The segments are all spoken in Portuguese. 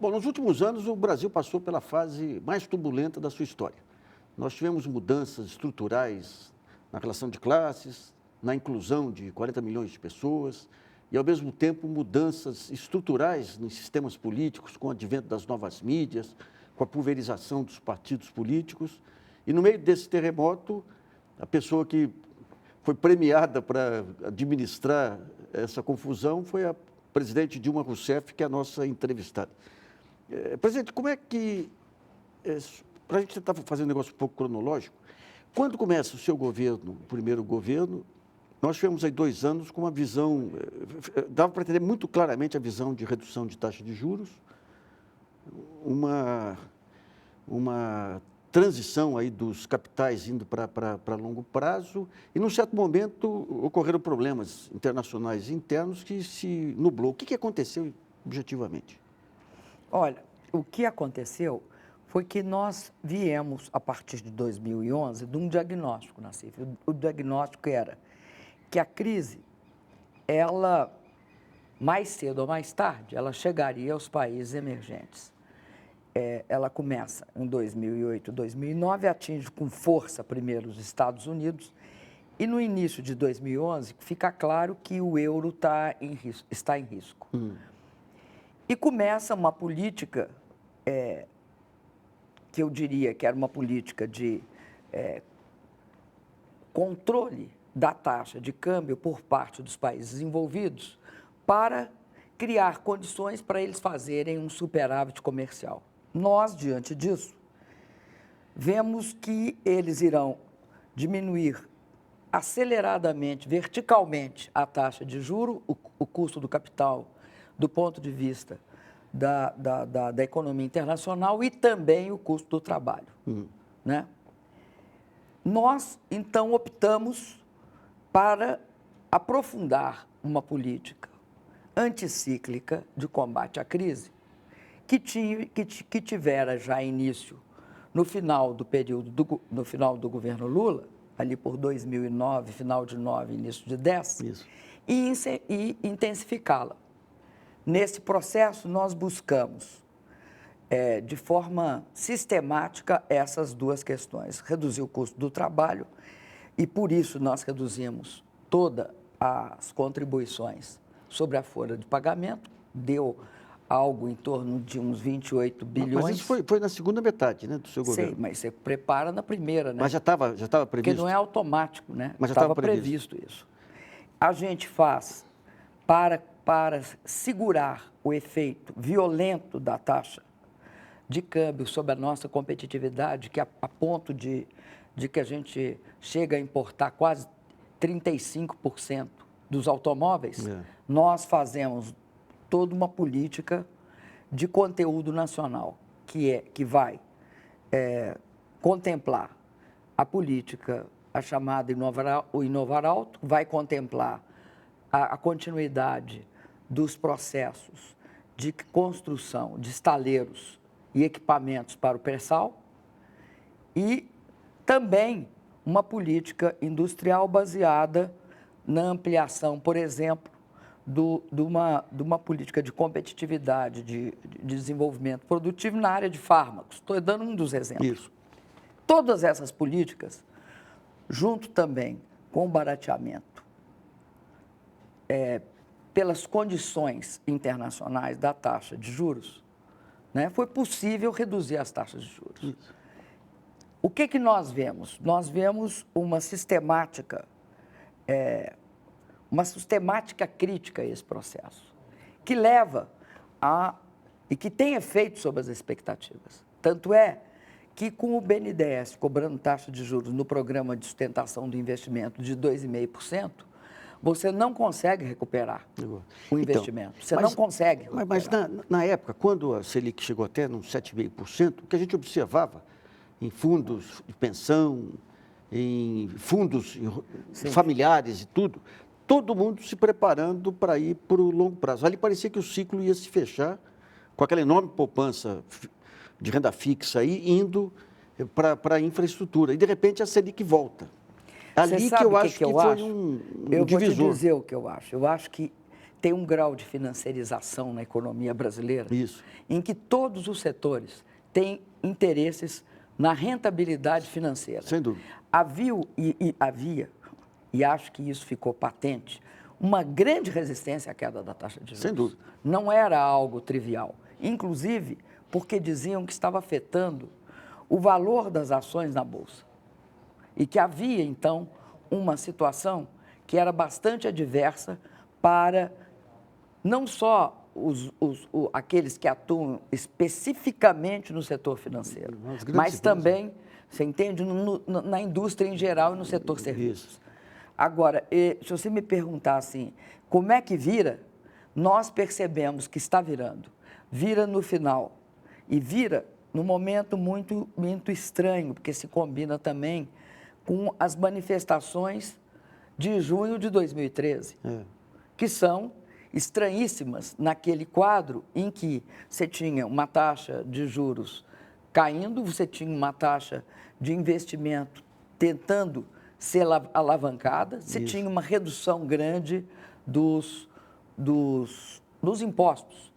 Bom, nos últimos anos, o Brasil passou pela fase mais turbulenta da sua história. Nós tivemos mudanças estruturais na relação de classes, na inclusão de 40 milhões de pessoas e, ao mesmo tempo, mudanças estruturais nos sistemas políticos, com o advento das novas mídias, com a pulverização dos partidos políticos. E, no meio desse terremoto, a pessoa que foi premiada para administrar essa confusão foi a presidente Dilma Rousseff, que é a nossa entrevistada. Presidente, como é que, para a gente tentar fazer um negócio um pouco cronológico, quando começa o seu governo, o primeiro governo, nós tivemos aí 2 anos com uma visão, dava para entender muito claramente a visão de redução de taxa de juros, uma transição aí dos capitais indo para longo prazo, e, num certo momento, ocorreram problemas internacionais e internos que se nublou. O que aconteceu objetivamente? Olha, o que aconteceu foi que nós viemos, a partir de 2011, de um diagnóstico, Nassif. O diagnóstico era que a crise, ela, mais cedo ou mais tarde, ela chegaria aos países emergentes. Ela começa em 2008, 2009, atinge com força primeiro os Estados Unidos, e no início de 2011 fica claro que o euro está em risco. E começa uma política, que eu diria que era uma política de controle da taxa de câmbio por parte dos países envolvidos para criar condições para eles fazerem um superávit comercial. Nós, diante disso, vemos que eles irão diminuir aceleradamente, verticalmente, a taxa de juro, o custo do capital, do ponto de vista da economia internacional e também o custo do trabalho. Né? Nós, então, optamos para aprofundar uma política anticíclica de combate à crise que tivera já início no final do período, no final do governo Lula, ali por 2009, final de 9, início de 10, Isso. e intensificá-la. Nesse processo, nós buscamos, de forma sistemática, essas duas questões. Reduzir o custo do trabalho e, por isso, nós reduzimos todas as contribuições sobre a folha de pagamento, deu algo em torno de uns 28 bilhões. Mas isso foi na segunda metade, né, do seu governo? Sei, mas você prepara na primeira, né? Mas já estava previsto? Porque não é automático, né? Mas já estava estava previsto isso. A gente faz para segurar o efeito violento da taxa de câmbio sobre a nossa competitividade, que a ponto de que a gente chega a importar quase 35% dos automóveis, nós fazemos toda uma política de conteúdo nacional, que vai contemplar a política, a chamada Inovar Alto, vai contemplar a continuidade dos processos de construção de estaleiros e equipamentos para o pré-sal e também uma política industrial baseada na ampliação, por exemplo, de uma política de competitividade, de desenvolvimento produtivo na área de fármacos. Estou dando um dos exemplos. Isso. Todas essas políticas, junto também com o barateamento, pelas condições internacionais da taxa de juros, né, foi possível reduzir as taxas de juros. Isso. O que nós vemos? Nós vemos uma sistemática crítica a esse processo, que leva e que tem efeito sobre as expectativas. Tanto é que, com o BNDES cobrando taxa de juros no programa de sustentação do investimento de 2,5%, você não consegue recuperar o investimento. Você não consegue recuperar. Mas na época, quando a Selic chegou até nos 7,5%, o que a gente observava em fundos de pensão, em fundos familiares e tudo, todo mundo se preparando para ir para o longo prazo. Ali parecia que o ciclo ia se fechar com aquela enorme poupança de renda fixa aí, indo para a infraestrutura. E, de repente, a Selic volta. Ali que eu acho que foi um divisor. Eu vou te dizer o que eu acho. Eu acho que tem um grau de financiarização na economia brasileira, Isso. em que todos os setores têm interesses na rentabilidade financeira. Sem dúvida. Havia, e acho que isso ficou patente, uma grande resistência à queda da taxa de juros. Sem dúvida. Não era algo trivial, inclusive porque diziam que estava afetando o valor das ações na Bolsa. E que havia, então, uma situação que era bastante adversa para não só aqueles que atuam especificamente no setor financeiro, mas também, você entende, na indústria em geral e no setor serviços. Isso. Agora, se você me perguntar assim, como é que vira, nós percebemos que está virando. Vira no final e vira num momento muito, muito estranho, porque se combina também com as manifestações de junho de 2013, que são estranhíssimas naquele quadro em que você tinha uma taxa de juros caindo, você tinha uma taxa de investimento tentando ser alavancada, você tinha uma redução grande dos impostos.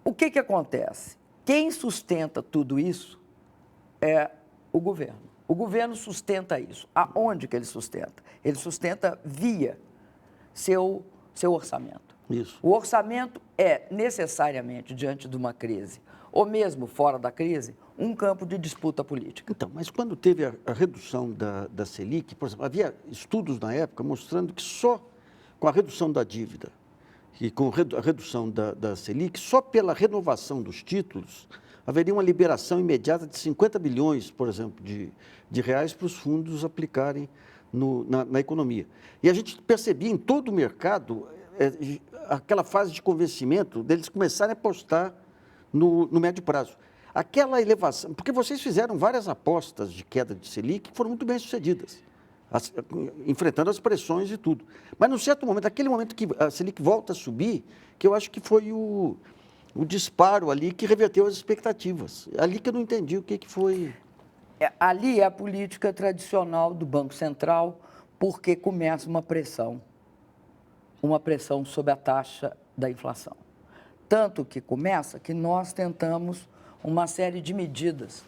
O que acontece? Quem sustenta tudo isso é o governo. O governo sustenta isso. Aonde que ele sustenta? Ele sustenta via seu orçamento. Isso. O orçamento é necessariamente, diante de uma crise, ou mesmo fora da crise, um campo de disputa política. Então, mas quando teve a redução da Selic, por exemplo, havia estudos na época mostrando que só com a redução da dívida e com a redução da Selic, só pela renovação dos títulos, haveria uma liberação imediata de 50 bilhões, por exemplo, de reais para os fundos aplicarem na economia. E a gente percebia em todo o mercado aquela fase de convencimento deles começarem a apostar no médio prazo. Aquela elevação, porque vocês fizeram várias apostas de queda de Selic que foram muito bem sucedidas, enfrentando as pressões e tudo. Mas, num certo momento, aquele momento que a Selic volta a subir, que eu acho que foi o disparo ali que reverteu as expectativas. Ali que eu não entendi o que foi. Ali é a política tradicional do Banco Central, porque começa uma pressão sobre a taxa da inflação. Tanto que começa que nós tentamos uma série de medidas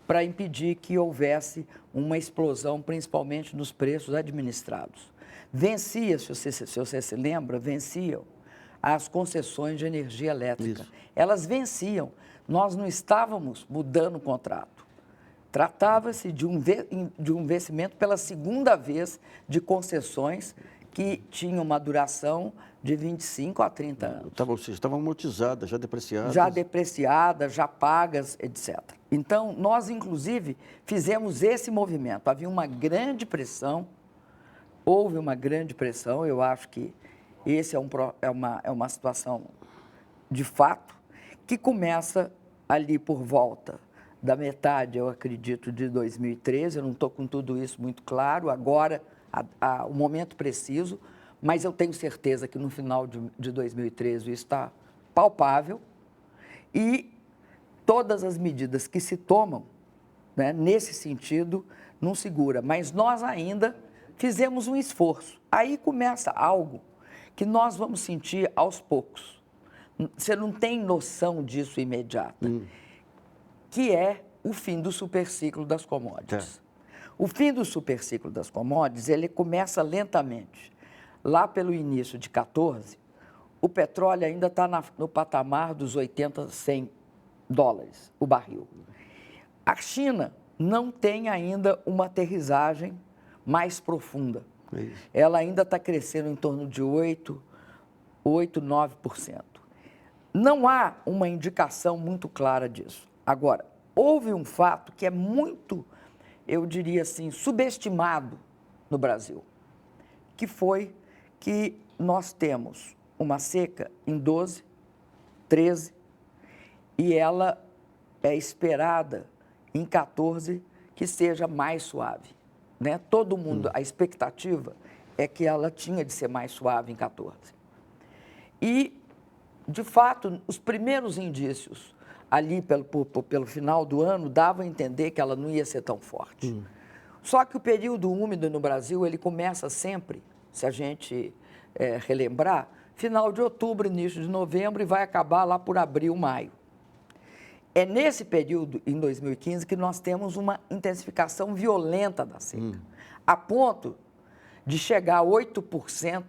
para impedir que houvesse uma explosão, principalmente nos preços administrados. Vencia, se você se lembra, venciam as concessões de energia elétrica. Isso. Elas venciam. Nós não estávamos mudando o contrato. Tratava-se de um vencimento pela segunda vez de concessões que tinham uma duração de 25 a 30 anos. Ou seja, estavam amortizadas, já depreciadas. Já depreciadas, já pagas, etc. Então, nós, inclusive, fizemos esse movimento. Havia uma grande pressão, houve uma grande pressão, eu acho que esse é uma situação de fato, que começa ali por volta da metade, eu acredito, de 2013. Eu não estou com tudo isso muito claro agora, o momento preciso, mas eu tenho certeza que no final de 2013 isso está palpável e todas as medidas que se tomam, né, nesse sentido não segura, mas nós ainda fizemos um esforço. Aí começa algo que nós vamos sentir aos poucos. Você não tem noção disso imediata, que é o fim do superciclo das commodities. O fim do superciclo das commodities, ele começa lentamente. Lá pelo início de 14, o petróleo ainda está no patamar dos 80, 100 dólares o barril. A China não tem ainda uma aterrissagem mais profunda. Ela ainda está crescendo em torno de 8, 9%. Não há uma indicação muito clara disso. Agora, houve um fato que é muito, eu diria assim, subestimado no Brasil, que foi que nós temos uma seca em 12, 13, e ela é esperada em 14 que seja mais suave, né? Todo mundo, a expectativa é que ela tinha de ser mais suave em 14. E, de fato, os primeiros indícios ali pelo final do ano davam a entender que ela não ia ser tão forte. Só que o período úmido no Brasil, ele começa sempre, se a gente relembrar, final de outubro, início de novembro, e vai acabar lá por abril, maio. É nesse período, em 2015, que nós temos uma intensificação violenta da seca, a ponto de chegar a 8%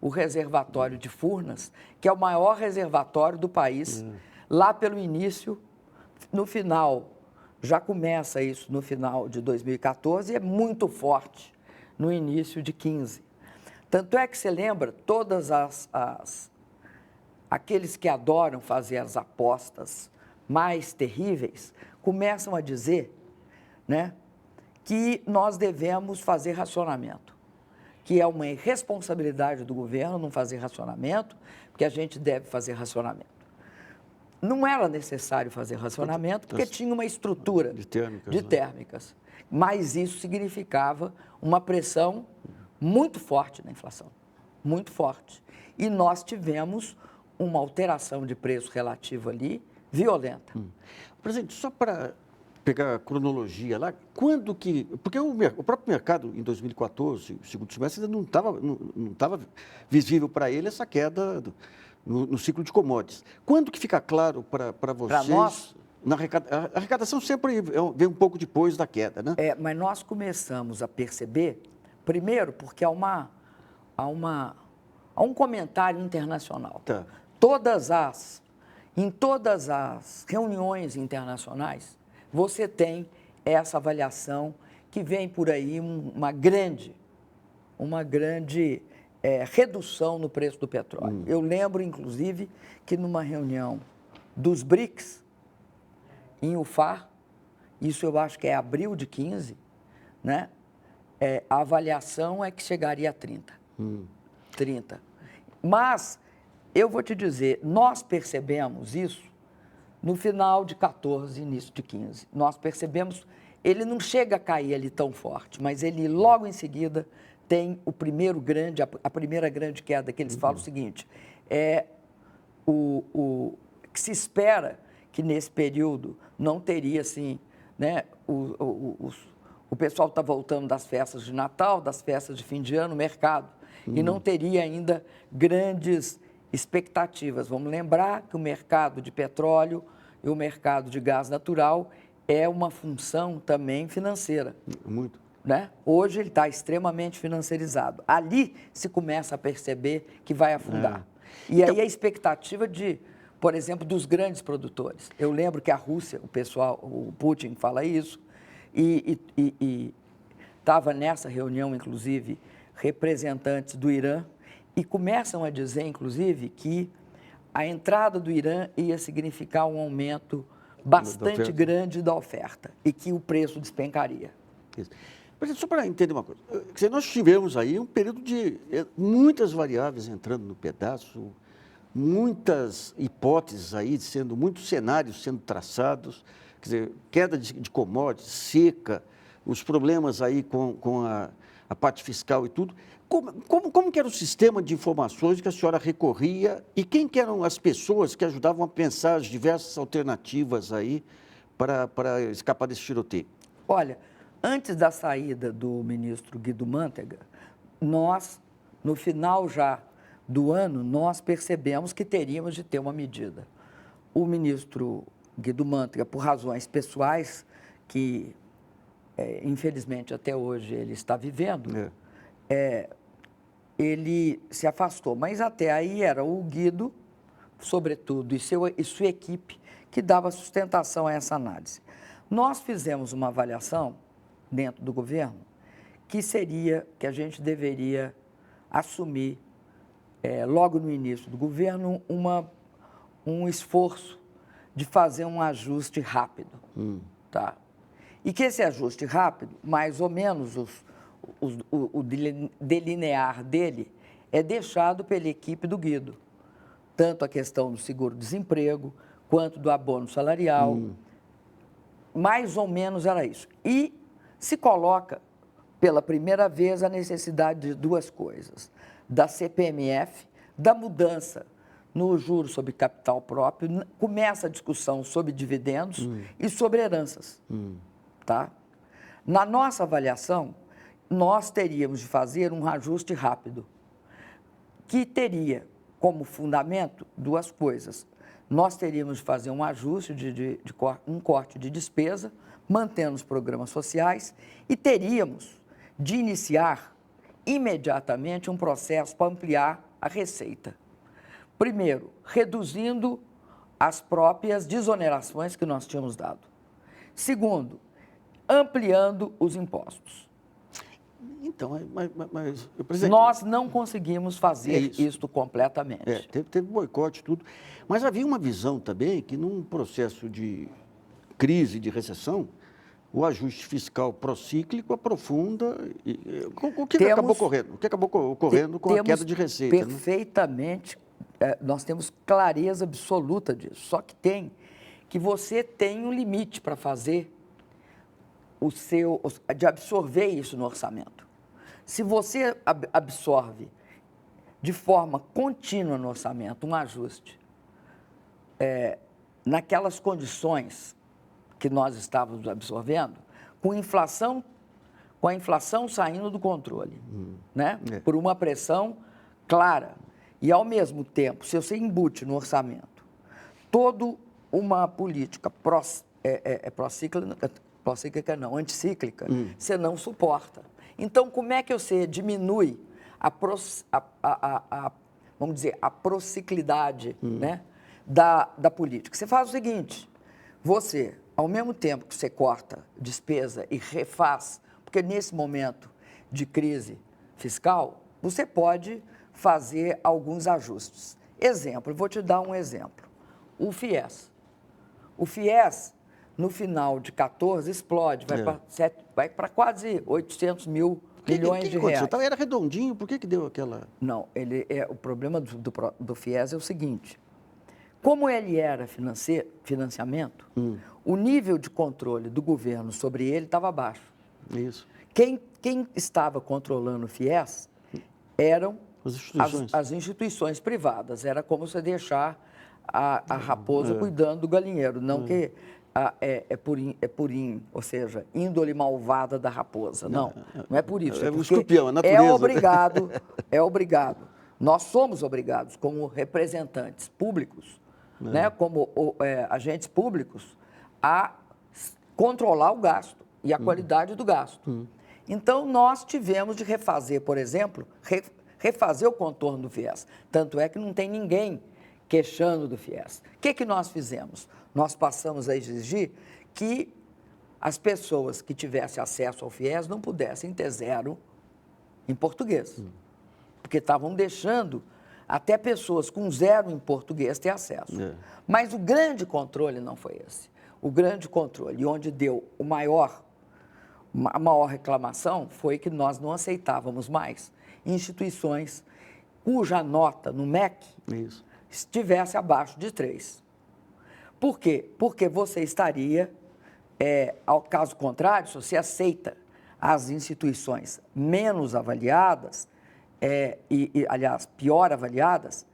o reservatório de Furnas, que é o maior reservatório do país, lá pelo início, no final, já começa isso no final de 2014 e é muito forte no início de 15. Tanto é que você lembra, todas aqueles que adoram fazer as apostas mais terríveis, começam a dizer, né, que nós devemos fazer racionamento, que é uma irresponsabilidade do governo não fazer racionamento, porque a gente deve fazer racionamento. Não era necessário fazer racionamento, porque tinha uma estrutura de térmicas, mas isso significava uma pressão muito forte na inflação, muito forte. E nós tivemos uma alteração de preço relativo ali, violenta. Presidente, só para pegar a cronologia lá, quando que... Porque o próprio mercado, em 2014, o segundo semestre, ainda não estava visível para ele essa queda no ciclo de commodities. Quando que fica claro para vocês... Para nós? A arrecadação sempre vem um pouco depois da queda, né? Mas nós começamos a perceber, primeiro, porque há um comentário internacional. Tá. Em todas as reuniões internacionais, você tem essa avaliação que vem por aí uma grande redução no preço do petróleo. Eu lembro, inclusive, que numa reunião dos BRICS, em UFAR, isso eu acho que é abril de 15, né? A avaliação é que chegaria a 30. 30. Mas, eu vou te dizer, nós percebemos isso no final de 14, início de 15. Nós percebemos, ele não chega a cair ali tão forte, mas ele logo em seguida tem a primeira grande queda, que eles falam o seguinte, que se espera que nesse período não teria, assim, né, o pessoal está voltando das festas de Natal, das festas de fim de ano, mercado, e não teria ainda grandes expectativas. Vamos lembrar que o mercado de petróleo e o mercado de gás natural é uma função também financeira. Muito. Né? Hoje ele está extremamente financiarizado. Ali se começa a perceber que vai afundar. E aí a expectativa por exemplo, dos grandes produtores. Eu lembro que a Rússia, o Putin fala isso, e estava nessa reunião, inclusive, representantes do Irã, e começam a dizer, inclusive, que a entrada do Irã ia significar um aumento bastante grande da oferta e que o preço despencaria. Isso. Presidente, só para entender uma coisa, nós tivemos aí um período de muitas variáveis entrando no pedaço, muitas hipóteses aí, muitos cenários sendo traçados, quer dizer, queda de commodities, seca, os problemas aí com a parte fiscal e tudo. Como que era o sistema de informações que a senhora recorria e quem que eram as pessoas que ajudavam a pensar as diversas alternativas aí para escapar desse tiroteio? Olha, antes da saída do ministro Guido Mantega, nós, no final já do ano, nós percebemos que teríamos de ter uma medida. O ministro Guido Mantega, por razões pessoais, que infelizmente até hoje ele está vivendo, ele se afastou. Mas até aí era o Guido, sobretudo, e sua equipe, que dava sustentação a essa análise. Nós fizemos uma avaliação dentro do governo que a gente deveria assumir, logo no início do governo, um esforço de fazer um ajuste rápido. Tá? E que esse ajuste rápido, mais ou menos o delinear dele, é deixado pela equipe do Guido. Tanto a questão do seguro-desemprego, quanto do abono salarial. Mais ou menos era isso. E se coloca, pela primeira vez, a necessidade de duas coisas. Da CPMF, da mudança no juro sobre capital próprio, começa a discussão sobre dividendos e sobre heranças. Tá? Na nossa avaliação, nós teríamos de fazer um ajuste rápido, que teria como fundamento duas coisas. Nós teríamos de fazer um ajuste, um corte de despesa, mantendo os programas sociais, e teríamos de iniciar imediatamente um processo para ampliar a receita. Primeiro, reduzindo as próprias desonerações que nós tínhamos dado. Segundo, ampliando os impostos. Então, mas presidente, nós não conseguimos fazer isso completamente. Teve boicote, tudo. Mas havia uma visão também que, num processo de crise, de recessão, o ajuste fiscal procíclico aprofunda. O que acabou ocorrendo? O que acabou ocorrendo com a queda de receita? Perfeitamente, nós temos clareza absoluta disso. Só que você tem um limite para fazer de absorver isso no orçamento. Se você absorve de forma contínua no orçamento um ajuste naquelas condições que nós estávamos absorvendo, com a inflação saindo do controle, né? Por uma pressão clara. E, ao mesmo tempo, se você embute no orçamento toda uma política anticíclica, você não suporta. Então, como é que você diminui vamos dizer, a prociclidade, né, da política? Você faz o seguinte, você, ao mesmo tempo que você corta despesa e refaz, porque nesse momento de crise fiscal, você pode fazer alguns ajustes. Exemplo, vou te dar um exemplo. O FIES. O FIES, no final de 14, explode, vai para quase 800 mil milhões de reais. Então, era redondinho, por que deu aquela... Não, o problema do FIES é o seguinte, como ele era financiamento, o nível de controle do governo sobre ele estava baixo. Isso. Quem estava controlando o FIES eram as instituições privadas. Era como você deixar a raposa cuidando do galinheiro, não que ou seja, índole malvada da raposa. Não é por isso. É um escorpião, a natureza. É obrigado. Nós somos obrigados, como representantes públicos, né, como agentes públicos, a controlar o gasto e a qualidade do gasto. Então, nós tivemos de refazer, por exemplo, refazer o contorno do FIES. Tanto é que não tem ninguém queixando do FIES. O que nós fizemos? Nós passamos a exigir que as pessoas que tivessem acesso ao FIES não pudessem ter zero em português. Porque estavam deixando até pessoas com zero em português ter acesso. Mas o grande controle não foi esse. O grande controle, onde deu a maior reclamação, foi que nós não aceitávamos mais instituições cuja nota no MEC estivesse abaixo de 3. Por quê? Porque você estaria, ao caso contrário, se você aceita as instituições menos avaliadas, aliás, pior avaliadas,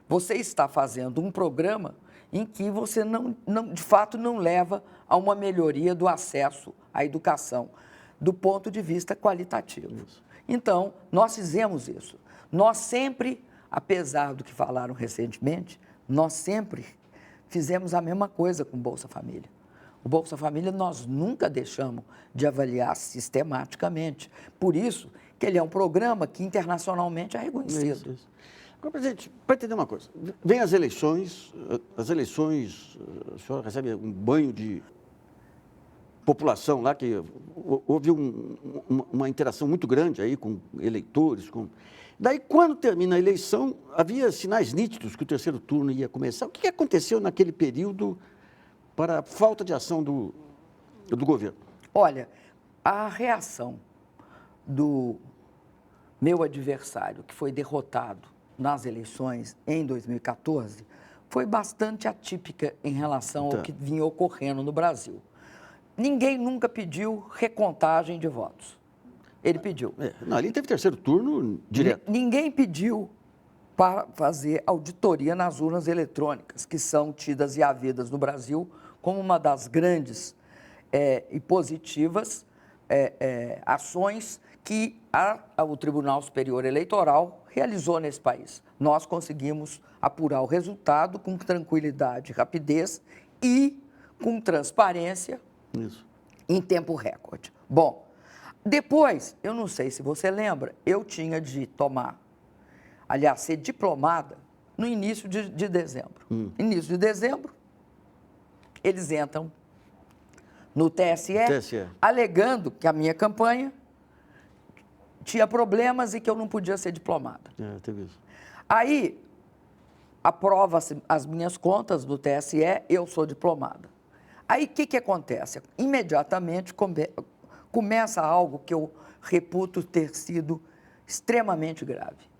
você está fazendo um programa em que você, de fato, não leva a uma melhoria do acesso à educação, do ponto de vista qualitativo. Então, nós fizemos isso. Nós sempre, apesar do que falaram recentemente, nós sempre fizemos a mesma coisa com o Bolsa Família. O Bolsa Família nós nunca deixamos de avaliar sistematicamente. Por isso que ele é um programa que internacionalmente é reconhecido. Isso. Agora, presidente, para entender uma coisa, vem as eleições, a senhora recebe um banho de população lá, que houve uma interação muito grande aí com eleitores. Daí, quando termina a eleição, havia sinais nítidos que o terceiro turno ia começar. O que aconteceu naquele período para a falta de ação do governo? Olha, a reação do meu adversário, que foi derrotado nas eleições em 2014, foi bastante atípica em relação ao que vinha ocorrendo no Brasil. Ninguém nunca pediu recontagem de votos. Ele pediu. Ali teve terceiro turno direto. Ninguém pediu para fazer auditoria nas urnas eletrônicas, que são tidas e havidas no Brasil como uma das grandes e positivas ações que o Tribunal Superior Eleitoral realizou nesse país. Nós conseguimos apurar o resultado com tranquilidade, rapidez e com transparência Isso. em tempo recorde. Bom, depois, eu não sei se você lembra, eu tinha de ser diplomada no início de dezembro. Início de dezembro, eles entram no TSE, alegando que a minha campanha tinha problemas e que eu não podia ser diplomada. Teve isso. Aí, aprova-se as minhas contas do TSE, eu sou diplomada. Aí, o que acontece? Imediatamente começa algo que eu reputo ter sido extremamente grave.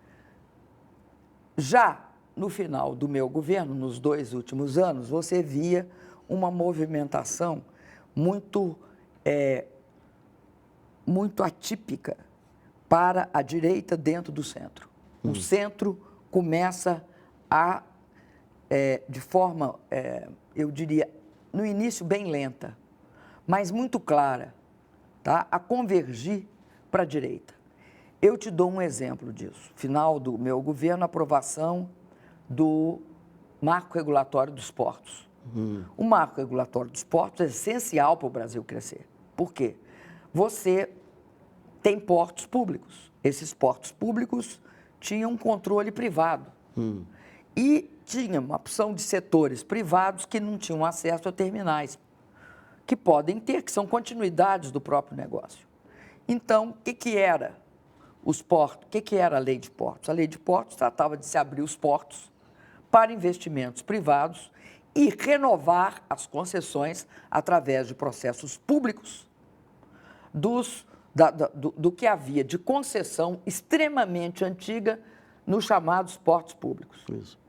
Já no final do meu governo, nos 2 últimos anos, você via uma movimentação muito atípica para a direita dentro do centro. O centro começa de forma, eu diria, no início bem lenta, mas muito clara, tá? A convergir para a direita. Eu te dou um exemplo disso. Final do meu governo, aprovação do Marco Regulatório dos Portos. O Marco Regulatório dos Portos é essencial para o Brasil crescer. Por quê? Você tem portos públicos. Esses portos públicos tinham um controle privado. E tinha uma opção de setores privados que não tinham acesso a terminais, que podem ter, que são continuidades do próprio negócio. Então, o que era os portos? O que era a Lei de Portos? A Lei de Portos tratava de se abrir os portos para investimentos privados e renovar as concessões através de processos públicos do que havia de concessão extremamente antiga nos chamados portos públicos. Isso.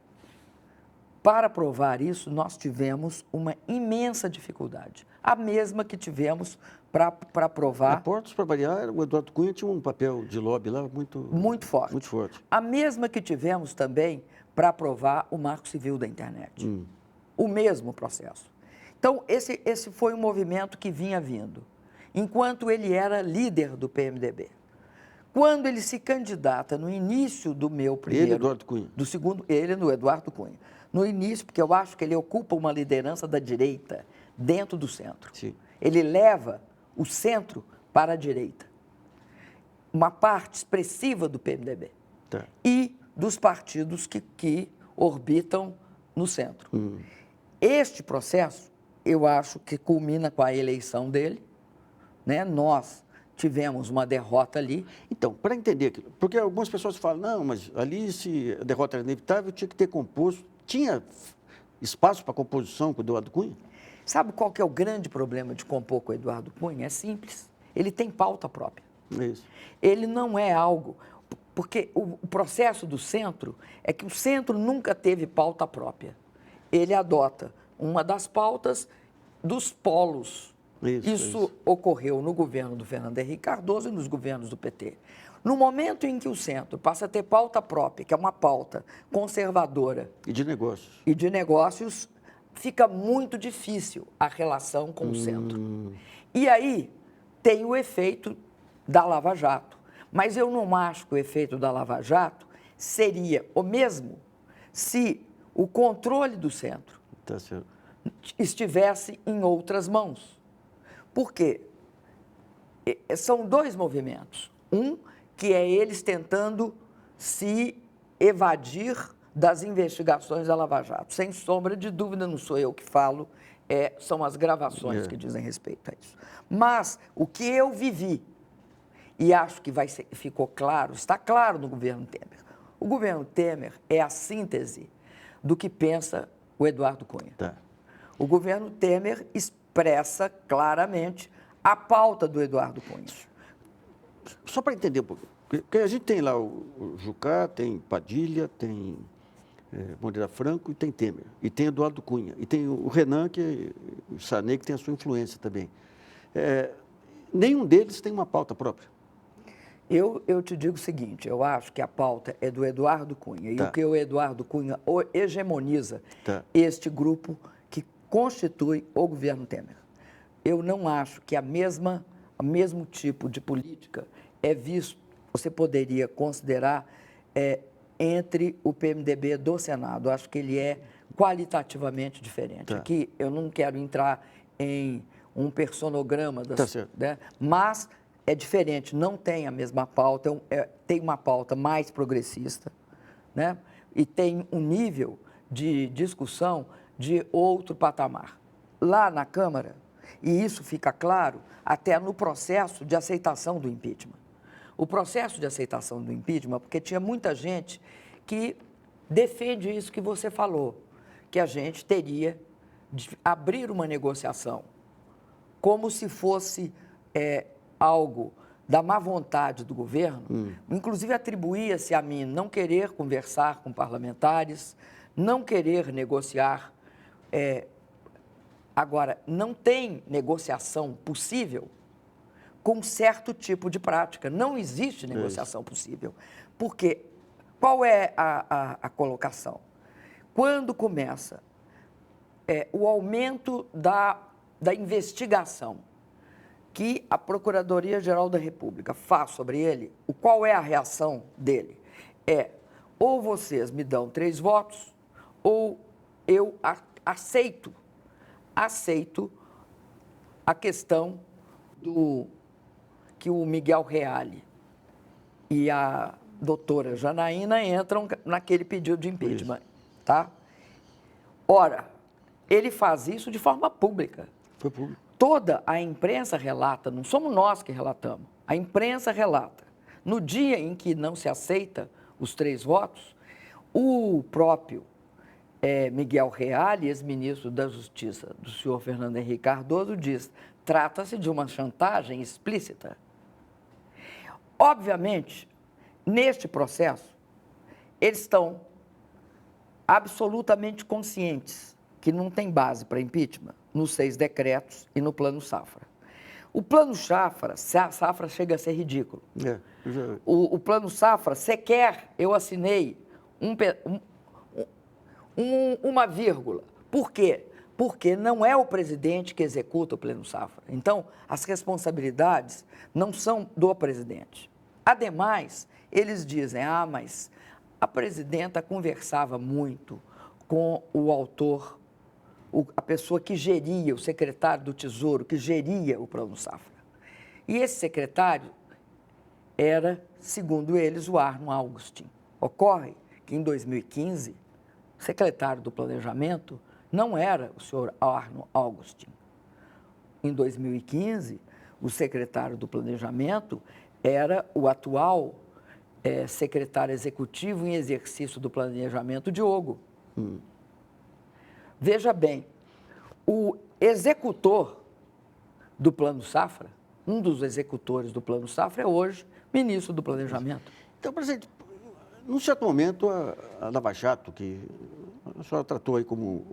Para provar isso, nós tivemos uma imensa dificuldade, a mesma que tivemos para provar... A Portos, para variar, o Eduardo Cunha tinha um papel de lobby lá muito forte. Muito forte. A mesma que tivemos também para aprovar o Marco Civil da Internet. O mesmo processo. Então, esse foi um movimento que vinha vindo, enquanto ele era líder do PMDB. Quando ele se candidata no início do meu primeiro... Ele, Eduardo Cunha. Do segundo, ele, no Eduardo Cunha. No início, porque eu acho que ele ocupa uma liderança da direita dentro do centro. Sim. Ele leva o centro para a direita. Uma parte expressiva do PMDB. Tá. E dos partidos que orbitam no centro. Este processo, eu acho que culmina com a eleição dele, né? Nós tivemos uma derrota ali. Então, para entender aquilo, porque algumas pessoas falam, não, mas ali se a derrota era inevitável, tinha que ter composto. Tinha espaço para composição com o Eduardo Cunha? Sabe qual que é o grande problema de compor com o Eduardo Cunha? É simples. Ele tem pauta própria. É isso. Ele não é algo... Porque o processo do centro é que o centro nunca teve pauta própria. Ele adota uma das pautas dos polos. Isso ocorreu no governo do Fernando Henrique Cardoso e nos governos do PT. No momento em que o centro passa a ter pauta própria, que é uma pauta conservadora... E de negócios. E de negócios, fica muito difícil a relação com o centro. E aí tem o efeito da Lava Jato. Mas eu não acho que o efeito da Lava Jato seria o mesmo se o controle do centro estivesse em outras mãos. Por quê? São 2 movimentos. Um, que é eles tentando se evadir das investigações da Lava Jato. Sem sombra de dúvida, não sou eu que falo, são as gravações que dizem respeito a isso. Mas o que eu vivi, e acho que ficou claro, está claro no governo Temer. O governo Temer é a síntese do que pensa o Eduardo Cunha. Tá. O governo Temer expressa claramente a pauta do Eduardo Cunha. Só para entender um pouco, porque a gente tem lá o Jucá, tem Padilha, tem Moreira Franco e tem Temer. E tem Eduardo Cunha. E tem o Renan, o Sarney, que tem a sua influência também. Nenhum deles tem uma pauta própria. Eu te digo o seguinte, eu acho que a pauta é do Eduardo Cunha. E o que o Eduardo Cunha hegemoniza este grupo que constitui o governo Temer. Eu não acho que o mesmo tipo de política é visto, você poderia considerar entre o PMDB do Senado. Acho que ele é qualitativamente diferente. Tá. Aqui eu não quero entrar em um personograma, Tá certo. né? Mas é diferente, não tem a mesma pauta, tem uma pauta mais progressista, né? E tem um nível de discussão de outro patamar. Lá na Câmara, e isso fica claro até no processo de aceitação do impeachment. O processo de aceitação do impeachment, porque tinha muita gente que defende isso que você falou, que a gente teria de abrir uma negociação como se fosse algo da má vontade do governo, inclusive atribuía-se a mim não querer conversar com parlamentares, não querer negociar. Agora, não tem negociação possível com certo tipo de prática. Não existe negociação possível. Porque qual é a colocação? Quando começa o aumento da investigação que a Procuradoria-Geral da República faz sobre ele, qual é a reação dele? Ou vocês me dão 3 votos, ou eu aceito a questão que o Miguel Reale e a doutora Janaína entram naquele pedido de impeachment, tá? Ora, ele faz isso de forma pública. Foi público. Toda a imprensa relata, não somos nós que relatamos, a imprensa relata. No dia em que não se aceita os 3 votos, o próprio Miguel Reale, ex-ministro da Justiça do senhor Fernando Henrique Cardoso, diz: trata-se de uma chantagem explícita. Obviamente, neste processo, eles estão absolutamente conscientes que não tem base para impeachment nos 6 decretos e no Plano Safra. O Plano Safra chega a ser ridículo. O Plano Safra, sequer eu assinei uma vírgula. Por quê? Porque não é o presidente que executa o Plano Safra. Então, as responsabilidades não são do presidente. Ademais, eles dizem: mas a presidenta conversava muito com o autor, a pessoa que geria, o secretário do Tesouro, que geria o Plano Safra. E esse secretário era, segundo eles, o Arno Augustin. Ocorre que, em 2015, o secretário do Planejamento não era o senhor Arno Augustin. Em 2015, o secretário do Planejamento era o atual secretário executivo em exercício do Planejamento, Diogo. Veja bem, o executor do Plano Safra, um dos executores do Plano Safra, é hoje ministro do Planejamento. Então, presidente, num certo momento, a Lava Jato, que a senhora tratou aí como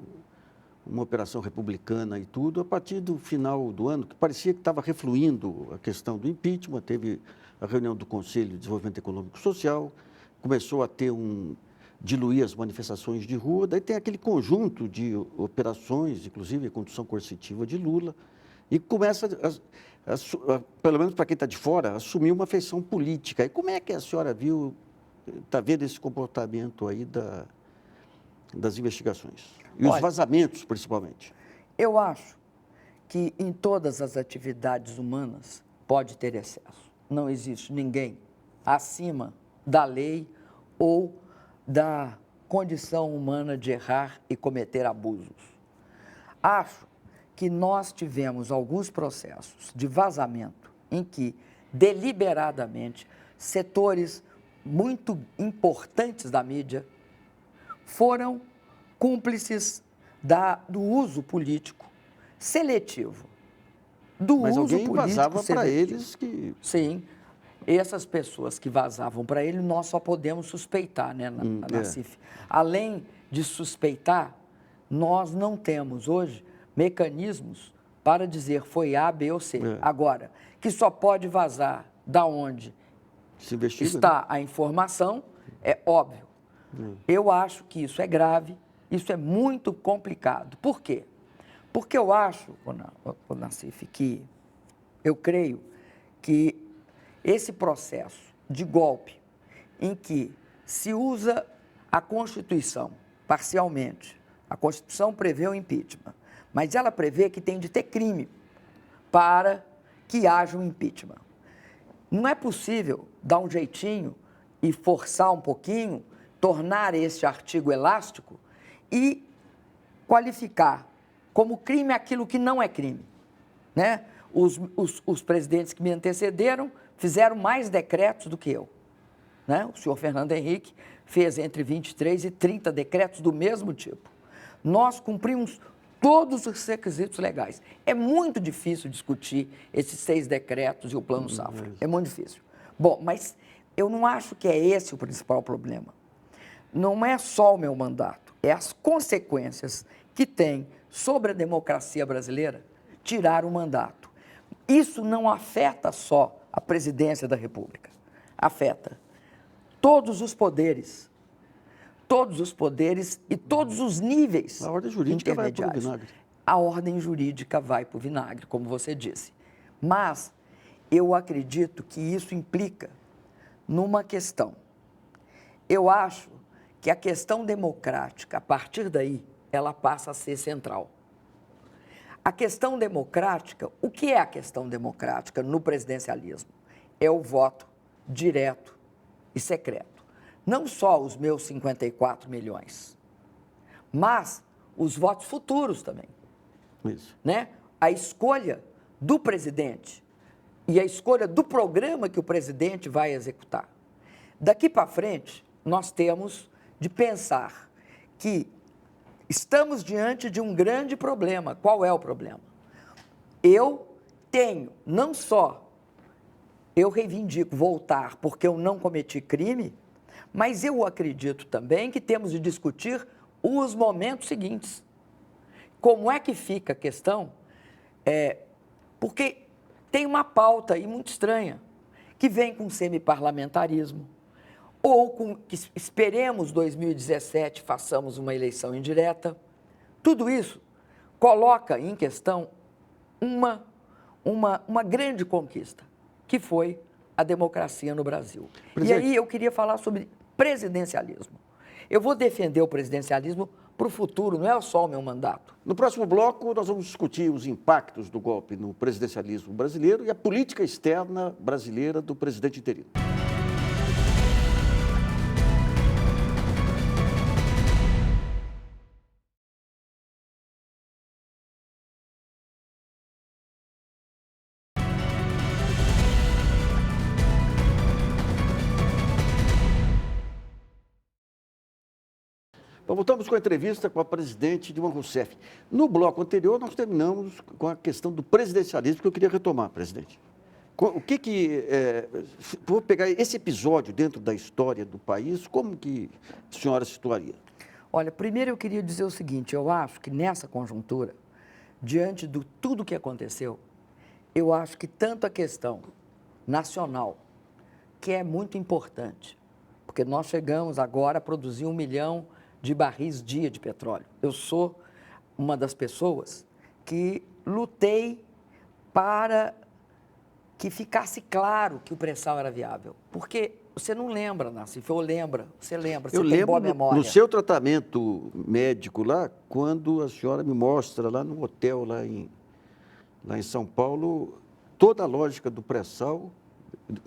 uma operação republicana e tudo, a partir do final do ano, que parecia que estava refluindo a questão do impeachment, teve a reunião do Conselho de Desenvolvimento Econômico e Social, começou a ter diluir as manifestações de rua, daí tem aquele conjunto de operações, inclusive a condução coercitiva de Lula, e começa, pelo menos para quem está de fora, a assumir uma feição política. E como é que a senhora está vendo esse comportamento aí das investigações? E os vazamentos, principalmente? Eu acho que em todas as atividades humanas pode ter excesso. Não existe ninguém acima da lei ou da condição humana de errar e cometer abusos. Acho que nós tivemos alguns processos de vazamento em que, deliberadamente, setores muito importantes da mídia foram cúmplices do uso político seletivo. Mas alguém vazava para eles que... Sim. Essas pessoas que vazavam para ele, nós só podemos suspeitar, né, Nassif? Além de suspeitar, nós não temos hoje mecanismos para dizer foi A, B ou C. Agora, que só pode vazar da onde está a informação, é óbvio. Eu acho que isso é grave, isso é muito complicado. Por quê? Porque eu acho, Nassif, que eu creio que esse processo de golpe em que se usa a Constituição parcialmente, a Constituição prevê o impeachment, mas ela prevê que tem de ter crime para que haja um impeachment. Não é possível dar um jeitinho e forçar um pouquinho, tornar esse artigo elástico e qualificar como crime aquilo que não é crime, né? Os presidentes que me antecederam fizeram mais decretos do que eu, né? O senhor Fernando Henrique fez entre 23 e 30 decretos do mesmo tipo. Nós cumprimos todos os requisitos legais. É muito difícil discutir esses 6 decretos e o Plano Safra. É muito difícil. Bom, mas eu não acho que é esse o principal problema. Não é só o meu mandato, é as consequências que tem sobre a democracia brasileira tirar o mandato. Isso não afeta só a presidência da República, afeta todos os poderes e todos os níveis A ordem jurídica vai para o intermediários. vinagre. A ordem jurídica vai para o vinagre, como você disse. Mas eu acredito que isso implica numa questão. Eu acho que a questão democrática, a partir daí, ela passa a ser central. A questão democrática, o que é a questão democrática no presidencialismo? É o voto direto e secreto. Não só os meus 54 milhões, mas os votos futuros também. Isso. Né? A escolha do presidente e a escolha do programa que o presidente vai executar. Daqui para frente, nós temos de pensar que estamos diante de um grande problema. Qual é o problema? Eu tenho, não só eu reivindico voltar porque eu não cometi crime, mas eu acredito também que temos de discutir os momentos seguintes. Como é que fica a questão? Porque tem uma pauta aí muito estranha, que vem com semiparlamentarismo, ou com que esperemos 2017 façamos uma eleição indireta. Tudo isso coloca em questão uma grande conquista, que foi a democracia no Brasil. Presidente. E aí eu queria falar sobre presidencialismo. Eu vou defender o presidencialismo para o futuro, não é só o meu mandato. No próximo bloco, nós vamos discutir os impactos do golpe no presidencialismo brasileiro e a política externa brasileira do presidente interino. Então, voltamos com a entrevista com a presidente Dilma Rousseff. No bloco anterior, nós terminamos com a questão do presidencialismo, que eu queria retomar, presidente. Vou pegar esse episódio dentro da história do país, como que a senhora situaria? Olha, primeiro eu queria dizer o seguinte, eu acho que nessa conjuntura, diante de tudo que aconteceu, eu acho que tanto a questão nacional, que é muito importante, porque nós chegamos agora a produzir 1 milhão de barris dia de petróleo. Eu sou uma das pessoas que lutei para que ficasse claro que o pré-sal era viável. Porque você não lembra, Nassif, ou lembra, você lembra, você tem boa memória. No seu tratamento médico lá, quando a senhora me mostra lá no hotel, lá em São Paulo, toda a lógica do pré-sal,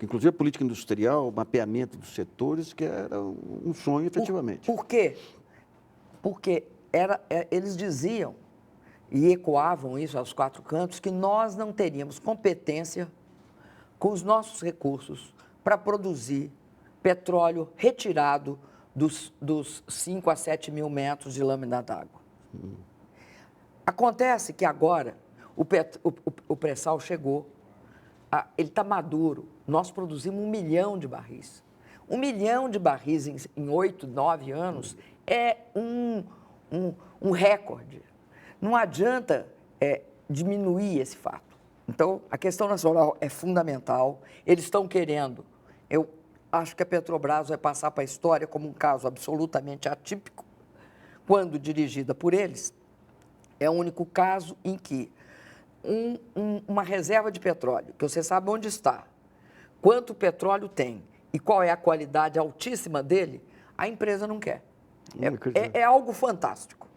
inclusive a política industrial, o mapeamento dos setores, que era um sonho, efetivamente. Por quê? Porque eles diziam, e ecoavam isso aos 4 cantos, que nós não teríamos competência com os nossos recursos para produzir petróleo retirado dos 5 a 7 mil metros de lâmina d'água. Acontece que agora o pré-sal chegou, ele está maduro, nós produzimos 1 milhão de barris. 1 milhão de barris em 8, 9 anos é um recorde. Não adianta diminuir esse fato. Então, a questão nacional é fundamental. Eles estão querendo. Eu acho que a Petrobras vai passar para a história como um caso absolutamente atípico, quando dirigida por eles. É o único caso em que uma reserva de petróleo, que você sabe onde está, quanto petróleo tem e qual é a qualidade altíssima dele, a empresa não quer. É algo fantástico,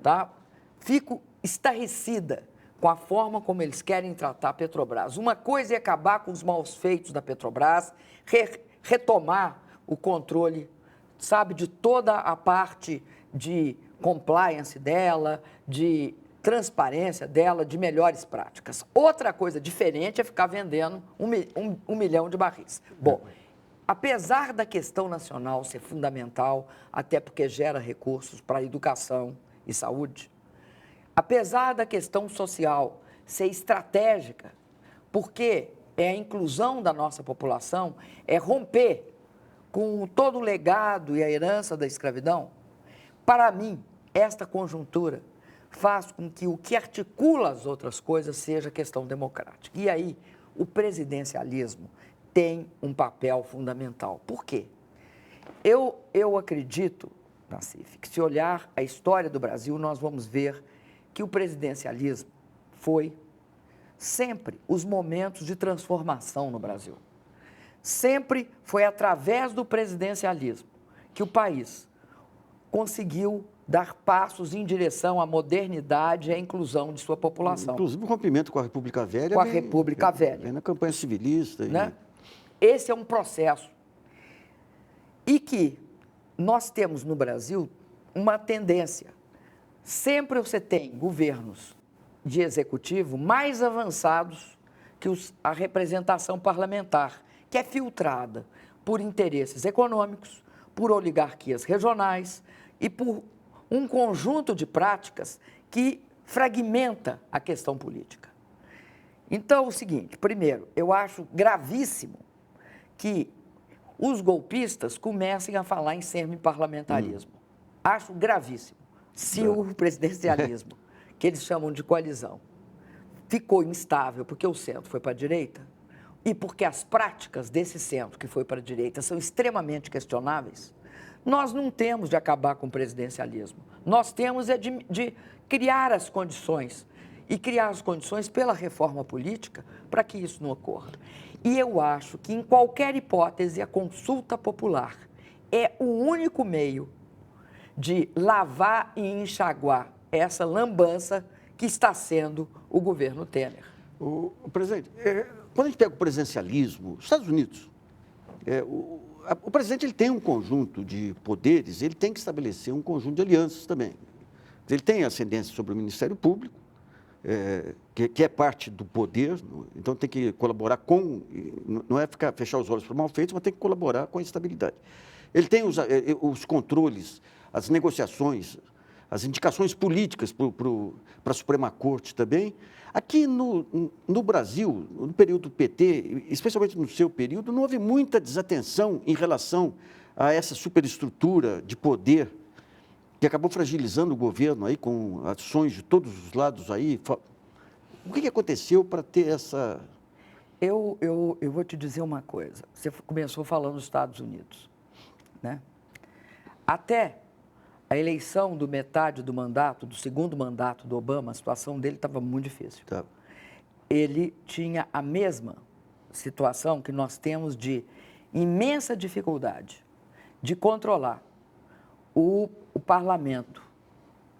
tá? Fico estarrecida com a forma como eles querem tratar a Petrobras. Uma coisa é acabar com os maus feitos da Petrobras, retomar o controle, sabe, de toda a parte de compliance dela, de transparência dela, de melhores práticas. Outra coisa diferente é ficar vendendo um milhão de barris. Bom, apesar da questão nacional ser fundamental, até porque gera recursos para educação e saúde, apesar da questão social ser estratégica, porque é a inclusão da nossa população, é romper com todo o legado e a herança da escravidão, para mim, esta conjuntura faz com que o que articula as outras coisas seja a questão democrática. E aí, o presidencialismo tem um papel fundamental. Por quê? Eu acredito, Nassif, que se olhar a história do Brasil, nós vamos ver que o presidencialismo foi sempre os momentos de transformação no Brasil. Sempre foi através do presidencialismo que o país conseguiu dar passos em direção à modernidade e à inclusão de sua população. Inclusive o rompimento com a República Velha. Com a República Velha. Vem na campanha civilista. Né? Esse é um processo. E que nós temos no Brasil uma tendência. Sempre você tem governos de executivo mais avançados que a representação parlamentar, que é filtrada por interesses econômicos, por oligarquias regionais e por um conjunto de práticas que fragmenta a questão política. Então, é o seguinte, primeiro, eu acho gravíssimo que os golpistas comecem a falar em semi-parlamentarismo. Acho gravíssimo. Se o presidencialismo, que eles chamam de coalizão, ficou instável porque o centro foi para a direita e porque as práticas desse centro que foi para a direita são extremamente questionáveis, nós não temos de acabar com o presidencialismo. Nós temos de criar as condições e criar as condições pela reforma política para que isso não ocorra. E eu acho que, em qualquer hipótese, a consulta popular é o único meio de lavar e enxaguar essa lambança que está sendo o governo Temer. O presidente, quando a gente pega o presidencialismo, os Estados Unidos, o presidente ele tem um conjunto de poderes, ele tem que estabelecer um conjunto de alianças também. Ele tem ascendência sobre o Ministério Público, que é parte do poder, então tem que colaborar com, não é fechar os olhos para mal feitos, mas tem que colaborar com a estabilidade. Ele tem os controles, as negociações, as indicações políticas para a Suprema Corte também. Aqui no Brasil, no período do PT, especialmente no seu período, não houve muita desatenção em relação a essa superestrutura de poder que acabou fragilizando o governo aí com ações de todos os lados aí. O que aconteceu para ter essa... Eu vou te dizer uma coisa. Você começou falando dos Estados Unidos, né? Até a eleição do metade do mandato, do segundo mandato do Obama, a situação dele estava muito difícil. Tá. Ele tinha a mesma situação que nós temos de imensa dificuldade de controlar o parlamento,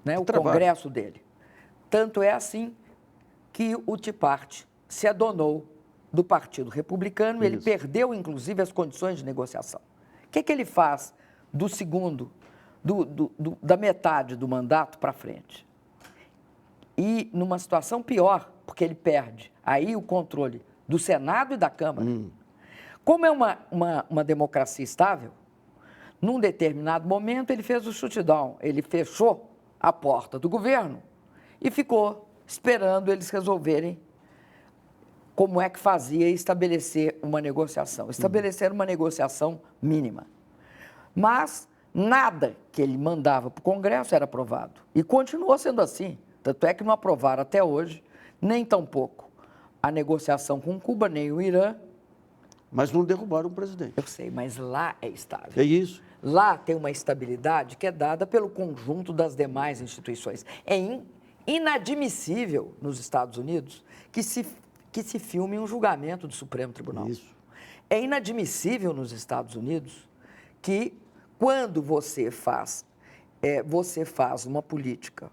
né, o Congresso dele. Tanto é assim que o Tea Party se adonou do Partido Republicano e ele perdeu, inclusive, as condições de negociação. O que ele faz do segundo, da metade do mandato para frente? E numa situação pior, porque ele perde aí o controle do Senado e da Câmara. Como é uma democracia estável, num determinado momento ele fez o shutdown, ele fechou a porta do governo e ficou esperando eles resolverem como é que fazia estabelecer uma negociação. Estabelecer uma negociação mínima. Mas nada que ele mandava para o Congresso era aprovado. E continuou sendo assim. Tanto é que não aprovaram até hoje, nem tampouco a negociação com Cuba, nem o Irã. Mas não derrubaram o presidente. Eu sei, mas lá é estável. É isso. Lá tem uma estabilidade que é dada pelo conjunto das demais instituições. É inadmissível nos Estados Unidos que se filme um julgamento do Supremo Tribunal. Isso. É inadmissível nos Estados Unidos que, quando você faz uma política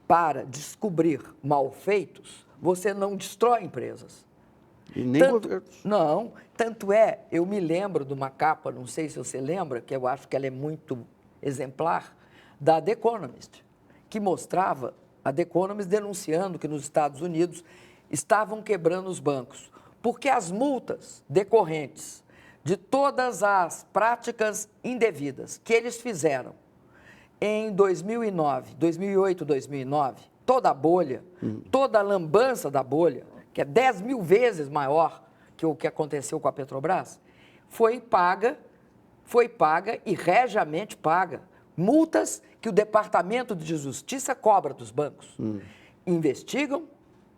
para descobrir malfeitos, você não destrói empresas. E nem governos. Não, tanto é, eu me lembro de uma capa, não sei se você lembra, que eu acho que ela é muito exemplar, da The Economist, que mostrava a The Economist denunciando que nos Estados Unidos estavam quebrando os bancos, porque as multas decorrentes de todas as práticas indevidas que eles fizeram em 2009, 2008, 2009, toda a bolha, toda a lambança da bolha, que é 10 mil vezes maior que o que aconteceu com a Petrobras, foi paga e regiamente paga. Multas que o Departamento de Justiça cobra dos bancos. Investigam,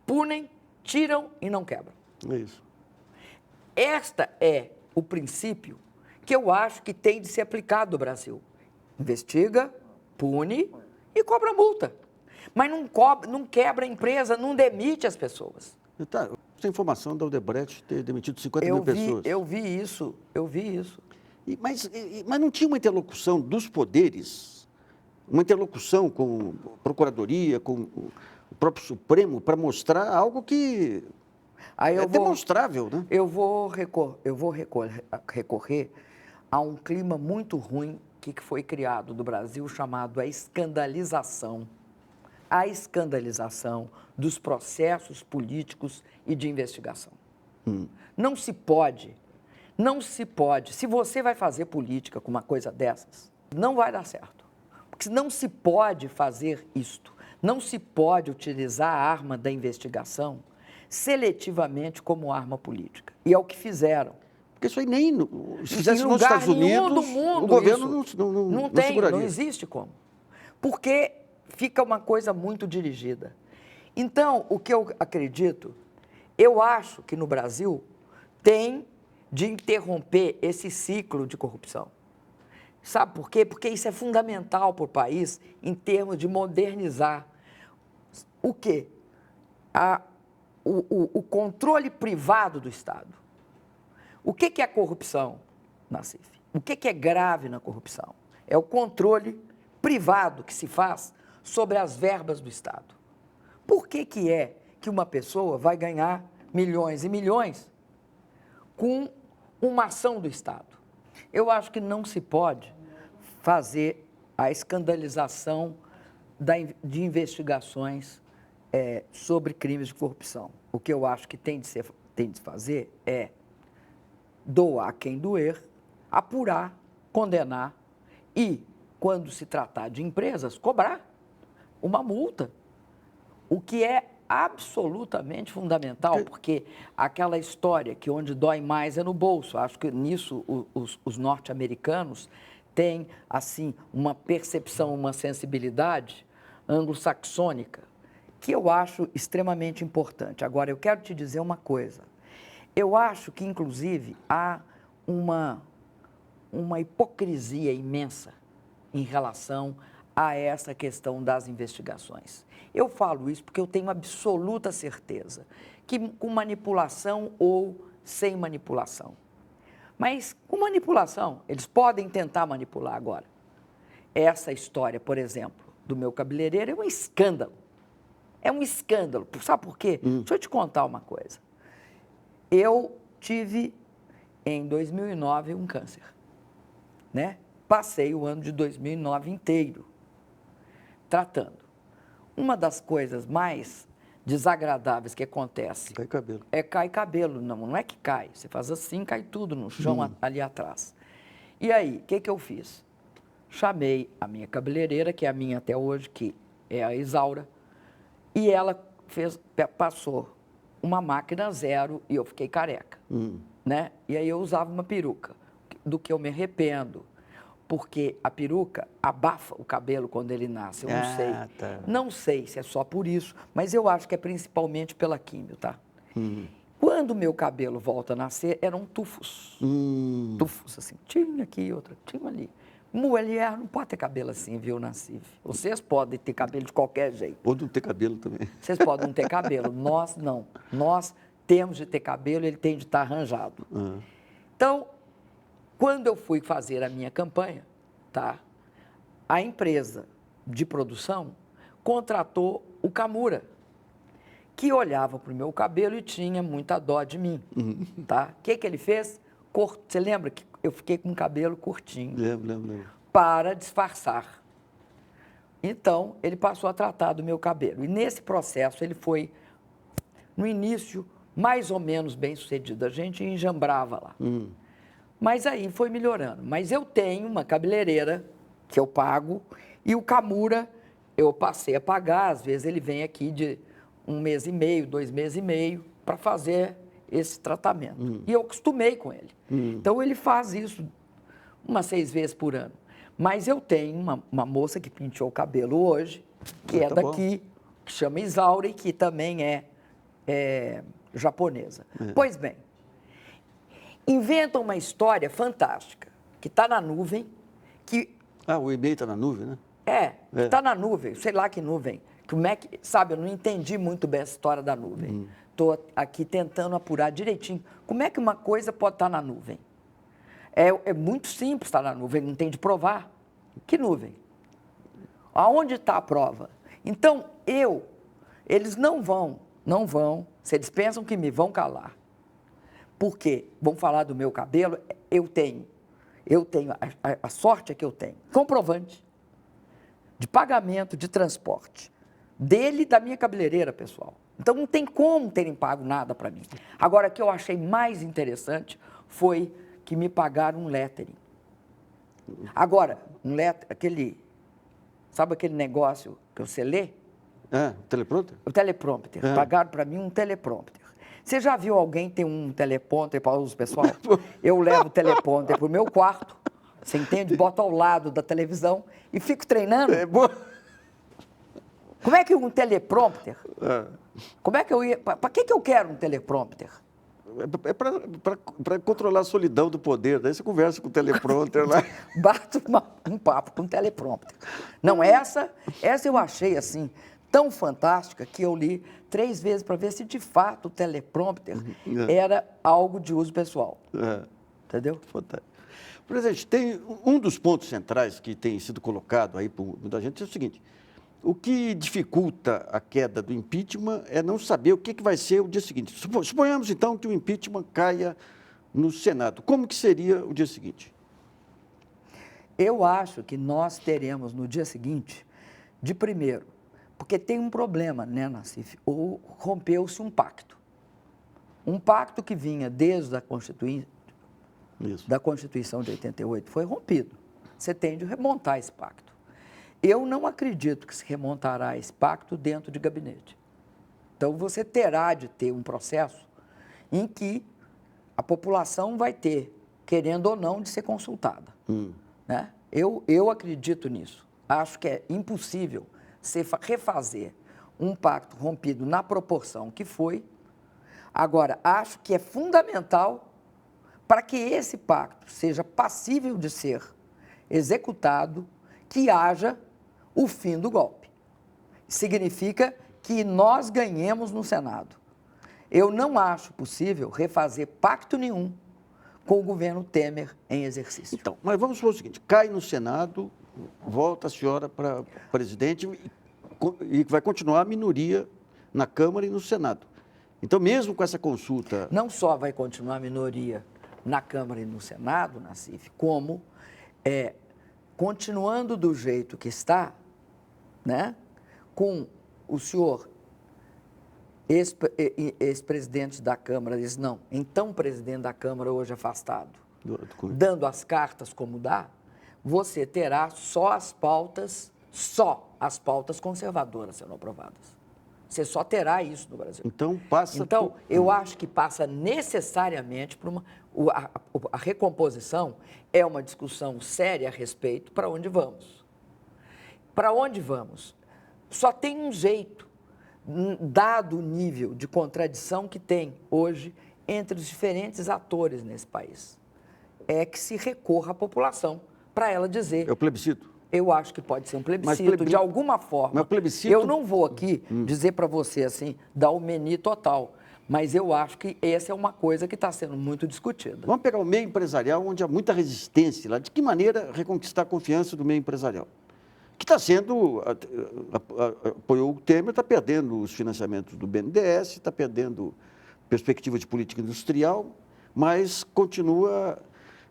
punem, tiram e não quebram. É isso. Esta é o princípio que eu acho que tem de ser aplicado no Brasil. Investiga, pune e cobra multa. Mas não quebra a empresa, não demite as pessoas. Tá, essa informação da Odebrecht ter demitido 50 mil pessoas. Eu vi isso. Mas não tinha uma interlocução dos poderes, uma interlocução com a Procuradoria, com o próprio Supremo, para mostrar algo que demonstrável, né? Eu vou recorrer a um clima muito ruim que foi criado no Brasil, chamado a escandalização. A escandalização dos processos políticos e de investigação. Não se pode. Se você vai fazer política com uma coisa dessas, não vai dar certo. Porque não se pode fazer isto. Não se pode utilizar a arma da investigação seletivamente como arma política. E é o que fizeram. Porque isso aí nem... Se fizesse nos Estados Unidos, do mundo, o governo não seguraria. Não existe como. Porque fica uma coisa muito dirigida. Então, o que eu acredito, eu acho que no Brasil tem de interromper esse ciclo de corrupção. Sabe por quê? Porque isso é fundamental para o país em termos de modernizar. O quê? O controle privado do Estado. O que é corrupção, Nassif? O que é grave na corrupção? É o controle privado que se faz sobre as verbas do Estado. Por que é que uma pessoa vai ganhar milhões e milhões com uma ação do Estado? Eu acho que não se pode fazer a escandalização de investigações sobre crimes de corrupção. O que eu acho que tem de fazer é doar quem doer, apurar, condenar e, quando se tratar de empresas, cobrar uma multa. O que é absolutamente fundamental, porque aquela história que onde dói mais é no bolso. Acho que nisso os norte-americanos têm, assim, uma percepção, uma sensibilidade anglo-saxônica, que eu acho extremamente importante. Agora, eu quero te dizer uma coisa. Eu acho que, inclusive, há uma hipocrisia imensa em relação a essa questão das investigações. Eu falo isso porque eu tenho absoluta certeza que com manipulação ou sem manipulação. Mas com manipulação, eles podem tentar manipular agora. Essa história, por exemplo, do meu cabeleireiro é um escândalo. É um escândalo. Sabe por quê? Deixa eu te contar uma coisa. Eu tive, em 2009, um câncer, né? Passei o ano de 2009 inteiro tratando. Uma das coisas mais desagradáveis que acontece... Cai cabelo. Cai cabelo. Não é que cai. Você faz assim, cai tudo no chão ali atrás. E aí, o que eu fiz? Chamei a minha cabeleireira, que é a minha até hoje, que é a Isaura, e ela passou uma máquina zero e eu fiquei careca, né? E aí eu usava uma peruca, do que eu me arrependo, porque a peruca abafa o cabelo quando ele nasce, eu não sei. Tá. Não sei se é só por isso, mas eu acho que é principalmente pela químio, tá? Quando o meu cabelo volta a nascer, eram tufos. Tufos, assim, tinha aqui, outra, tinha ali. Mulher não pode ter cabelo assim, viu, Nassif? Vocês podem ter cabelo de qualquer jeito. Ou não ter cabelo também. Vocês podem não ter cabelo, nós não. Nós temos de ter cabelo, ele tem de estar arranjado. Então, quando eu fui fazer a minha campanha, tá, a empresa de produção contratou o Camura, que olhava para o meu cabelo e tinha muita dó de mim. Tá? O que ele fez? Você lembra que eu fiquei com o cabelo curtinho? Lembro. Para disfarçar. Então, ele passou a tratar do meu cabelo. E nesse processo, ele foi, no início, mais ou menos bem sucedido. A gente enjambrava lá. Mas aí foi melhorando. Mas eu tenho uma cabeleireira que eu pago e o Camura eu passei a pagar. Às vezes ele vem aqui de 1 mês e meio, 2 meses e meio para fazer esse tratamento. E eu acostumei com ele. Então ele faz isso umas 6 vezes por ano. Mas eu tenho uma moça que penteou o cabelo hoje, que é daqui, que chama Isaura e que também é japonesa. Pois bem, inventam uma história fantástica, que está na nuvem, que... O e-mail está na nuvem, né? Que está na nuvem, sei lá que nuvem. Como é que, sabe, eu não entendi muito bem essa história da nuvem. Estou aqui tentando apurar direitinho. Como é que uma coisa pode estar na nuvem? É muito simples estar na nuvem, não tem de provar. Que nuvem? Aonde está a prova? Então, eles não vão, se eles pensam que me vão calar, porque vão falar do meu cabelo, eu tenho a sorte é que eu tenho comprovante de pagamento de transporte dele e da minha cabeleireira, pessoal. Então, não tem como terem pago nada para mim. Agora, o que eu achei mais interessante foi que me pagaram um lettering. Agora, sabe aquele negócio que você lê? Teleprompter? O teleprompter. Pagaram para mim um teleprompter. Você já viu alguém ter um teleprompter para uso pessoal? Eu levo o teleprompter para o meu quarto, você entende? Boto ao lado da televisão e fico treinando. Como é que um teleprompter? Como é que eu ia... Para que eu quero um teleprompter? É para controlar a solidão do poder. Daí você conversa com o teleprompter lá. Bato um papo com o teleprompter. Não, essa eu achei assim tão fantástica que eu li 3 vezes para ver se de fato o teleprompter era algo de uso pessoal. Entendeu? Fantástico. Presidente, tem um dos pontos centrais que tem sido colocado aí por muita gente é o seguinte: o que dificulta a queda do impeachment é não saber o que vai ser o dia seguinte. Suponhamos, então, que o impeachment caia no Senado. Como que seria o dia seguinte? Eu acho que nós teremos no dia seguinte, de primeiro, porque tem um problema, né, Nassif? Rompeu-se um pacto. Um pacto que vinha desde a Constituição de 88 foi rompido. Você tem de remontar esse pacto. Eu não acredito que se remontará esse pacto dentro de gabinete. Então, você terá de ter um processo em que a população vai ter, querendo ou não, de ser consultada. Né? Eu acredito nisso. Acho que é impossível se refazer um pacto rompido na proporção que foi. Agora, acho que é fundamental para que esse pacto seja passível de ser executado, que haja o fim do golpe. Significa que nós ganhemos no Senado. Eu não acho possível refazer pacto nenhum com o governo Temer em exercício. Então, mas vamos supor o seguinte: cai no Senado, volta a senhora para presidente e vai continuar a minoria na Câmara e no Senado. Então, mesmo com essa consulta... Não só vai continuar a minoria na Câmara e no Senado, Nassif, como continuando do jeito que está, com o senhor ex-presidente da Câmara, então presidente da Câmara hoje afastado, dando as cartas como dá, você terá só as pautas conservadoras sendo aprovadas. Você só terá isso no Brasil. Então, eu acho que passa necessariamente por a recomposição é uma discussão séria a respeito para onde vamos. Para onde vamos? Só tem um jeito, dado o nível de contradição que tem hoje entre os diferentes atores nesse país. É que se recorra à população para ela dizer... É o plebiscito? Eu acho que pode ser um plebiscito, de alguma forma. Mas plebiscito... Eu não vou aqui dizer para você, assim, dar o menu total. Mas eu acho que essa é uma coisa que está sendo muito discutida. Vamos pegar o meio empresarial, onde há muita resistência lá. De que maneira reconquistar a confiança do meio empresarial? Que está sendo, apoiou o Temer, está perdendo os financiamentos do BNDES, está perdendo perspectiva de política industrial, mas continua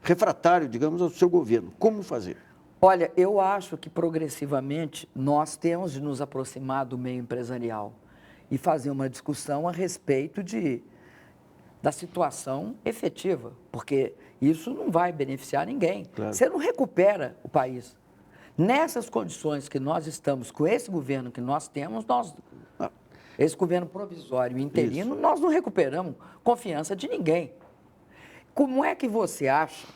refratário, digamos, ao seu governo. Como fazer? Olha, eu acho que progressivamente nós temos de nos aproximar do meio empresarial e fazer uma discussão a respeito da situação efetiva, porque isso não vai beneficiar ninguém. Claro. Você não recupera o país. Nessas condições que nós estamos, com esse governo que nós temos, esse governo provisório e interino, nós não recuperamos confiança de ninguém. Como é que você acha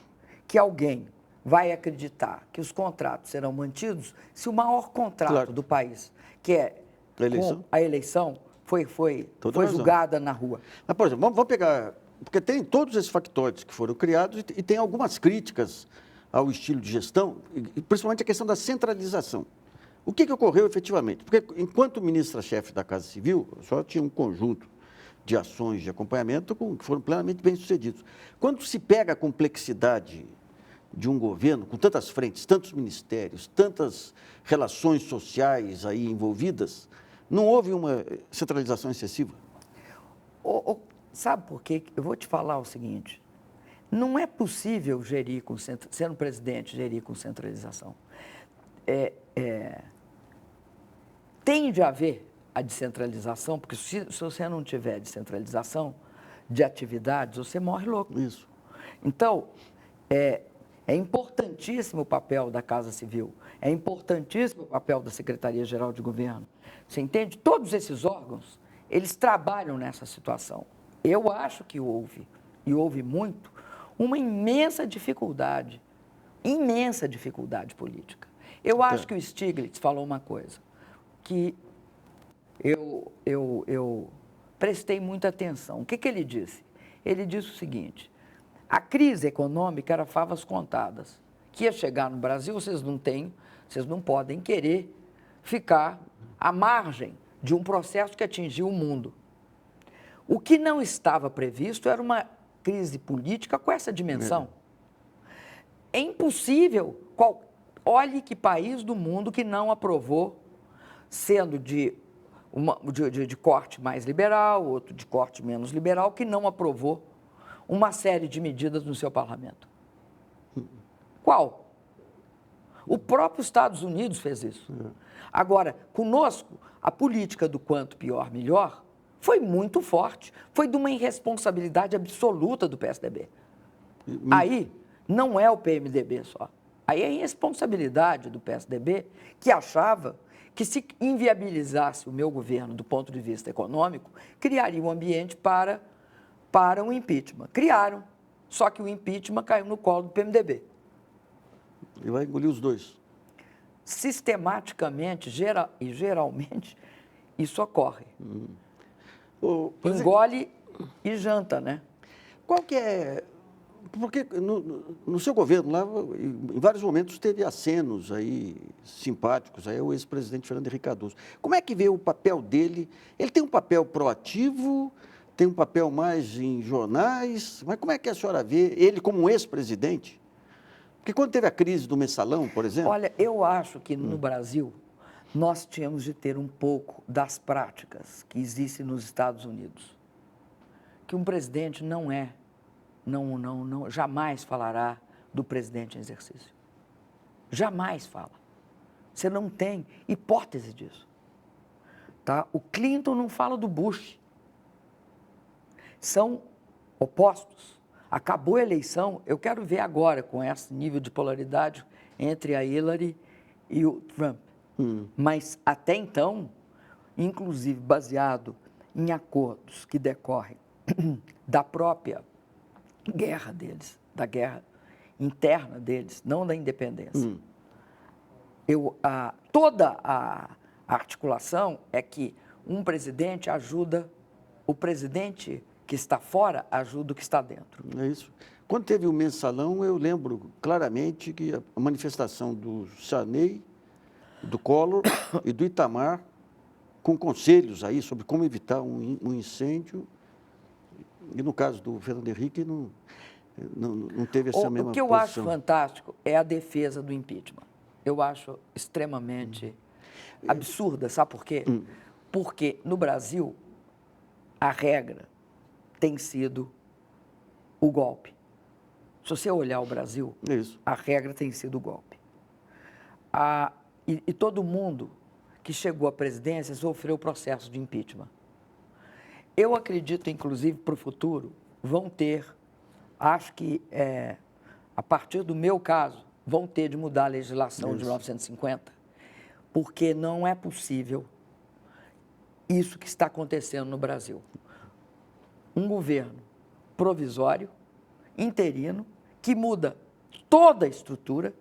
que alguém vai acreditar que os contratos serão mantidos se o maior contrato do país, que é a eleição, foi julgada na rua? Mas, por exemplo, vamos pegar... Porque tem todos esses factores que foram criados e tem algumas críticas ao estilo de gestão, e principalmente a questão da centralização. O que ocorreu efetivamente? Porque, enquanto ministra-chefe da Casa Civil, só tinha um conjunto de ações de acompanhamento que foram plenamente bem-sucedidos. Quando se pega a complexidade de um governo com tantas frentes, tantos ministérios, tantas relações sociais aí envolvidas, não houve uma centralização excessiva? Sabe por quê? Eu vou te falar o seguinte, não é possível gerir sendo presidente, gerir com centralização. Tem de haver a descentralização, porque se você não tiver descentralização de atividades, você morre louco. Isso. Então, é importantíssimo o papel da Casa Civil, é importantíssimo o papel da Secretaria-Geral de Governo. Você entende? Todos esses órgãos, eles trabalham nessa situação. Eu acho que houve, e houve muito, uma imensa dificuldade política. Eu acho que o Stiglitz falou uma coisa, que eu prestei muita atenção. O que ele disse? Ele disse o seguinte, a crise econômica era favas contadas, que ia chegar no Brasil, vocês não podem querer ficar à margem de um processo que atingiu o mundo. O que não estava previsto era uma crise política com essa dimensão. É impossível. Olhe que país do mundo que não aprovou, sendo de corte mais liberal, outro de corte menos liberal, que não aprovou uma série de medidas no seu parlamento. Qual? O próprio Estados Unidos fez isso. Agora, conosco, a política do quanto pior, melhor, foi muito forte. Foi de uma irresponsabilidade absoluta do PSDB. Aí, não é o PMDB só. Aí é a irresponsabilidade do PSDB, que achava que se inviabilizasse o meu governo do ponto de vista econômico, criaria um ambiente para um impeachment. Criaram, só que o impeachment caiu no colo do PMDB. E vai engolir os dois. Sistematicamente e geralmente, isso ocorre. Engole e janta, né? Qual que é... Porque no seu governo, lá, em vários momentos, teve acenos aí simpáticos aí ao ex-presidente Fernando Henrique Cardoso. Como é que vê o papel dele? Ele tem um papel proativo, tem um papel mais em jornais, mas como é que a senhora vê ele como um ex-presidente? Porque quando teve a crise do mensalão, por exemplo... Olha, eu acho que no Brasil nós tínhamos de ter um pouco das práticas que existem nos Estados Unidos. Que um presidente jamais falará do presidente em exercício. Jamais fala. Você não tem hipótese disso. Tá? O Clinton não fala do Bush. São opostos. Acabou a eleição, eu quero ver agora, com esse nível de polaridade entre a Hillary e o Trump. Mas, até então, inclusive baseado em acordos que decorrem da própria guerra deles, da guerra interna deles, não da independência. Toda a articulação é que um presidente ajuda, o presidente que está fora ajuda o que está dentro. É isso. Quando teve o mensalão, eu lembro claramente que a manifestação do Sarney, do Collor e do Itamar, com conselhos aí sobre como evitar um incêndio, E no caso do Fernando Henrique, não teve essa mesma O que eu posição. acho fantástico é a defesa do impeachment. Eu acho extremamente absurda, sabe por quê? Porque no Brasil, a regra tem sido o golpe. Se você olhar o Brasil, Isso. a regra tem sido o golpe. E todo mundo que chegou à presidência sofreu o processo de impeachment. Eu acredito, inclusive, para o futuro, vão ter, acho que a partir do meu caso, vão ter de mudar a legislação de 1950, porque não é possível isso que está acontecendo no Brasil. Um governo provisório, interino, que muda toda a estrutura,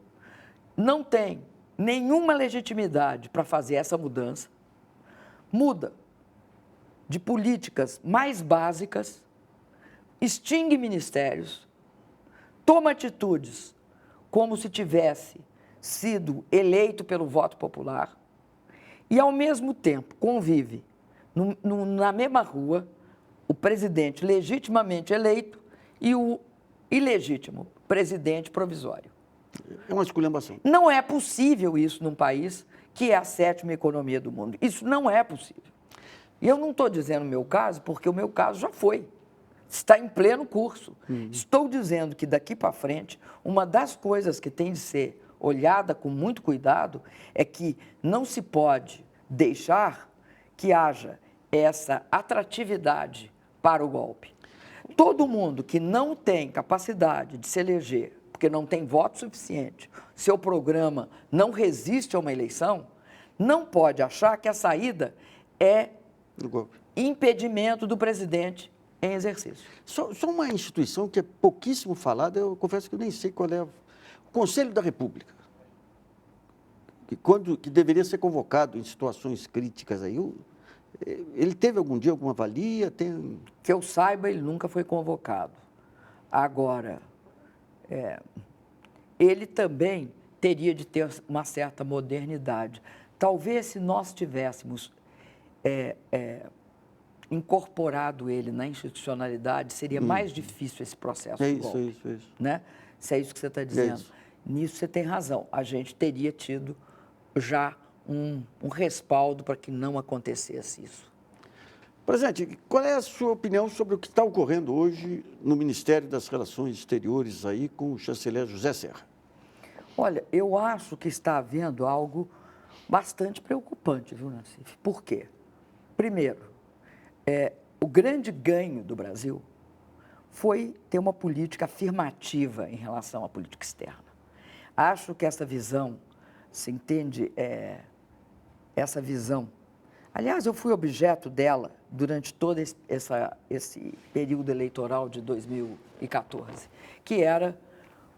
não tem nenhuma legitimidade para fazer essa mudança, muda de políticas mais básicas, extingue ministérios, toma atitudes como se tivesse sido eleito pelo voto popular e, ao mesmo tempo, convive na mesma rua o presidente legitimamente eleito e o ilegítimo presidente provisório. É uma esculhambação. Não é possível isso num país que é a 7ª economia do mundo. Isso não é possível. E eu não estou dizendo o meu caso, porque o meu caso já foi. Está em pleno curso. Estou dizendo que daqui para frente, uma das coisas que tem de ser olhada com muito cuidado é que não se pode deixar que haja essa atratividade para o golpe. Todo mundo que não tem capacidade de se eleger, porque não tem voto suficiente, seu programa não resiste a uma eleição, não pode achar que a saída é impedimento do presidente em exercício. Só uma instituição que é pouquíssimo falada, eu confesso que eu nem sei qual é. O Conselho da República, que deveria ser convocado em situações críticas aí, ele teve algum dia alguma valia? Que eu saiba, ele nunca foi convocado. Agora, ele também teria de ter uma certa modernidade. Talvez se nós tivéssemos incorporado ele na institucionalidade, seria mais difícil esse processo de golpe. Isso. Né? Se é isso que você está dizendo. Nisso você tem razão. A gente teria tido já um respaldo para que não acontecesse isso. Presidente, qual é a sua opinião sobre o que está ocorrendo hoje no Ministério das Relações Exteriores aí com o chanceler José Serra? Olha, eu acho que está havendo algo bastante preocupante, viu, Nassif? Por quê? Primeiro, o grande ganho do Brasil foi ter uma política afirmativa em relação à política externa. Acho que essa visão, se entende, essa visão. Aliás, eu fui objeto dela durante todo esse período eleitoral de 2014, que era: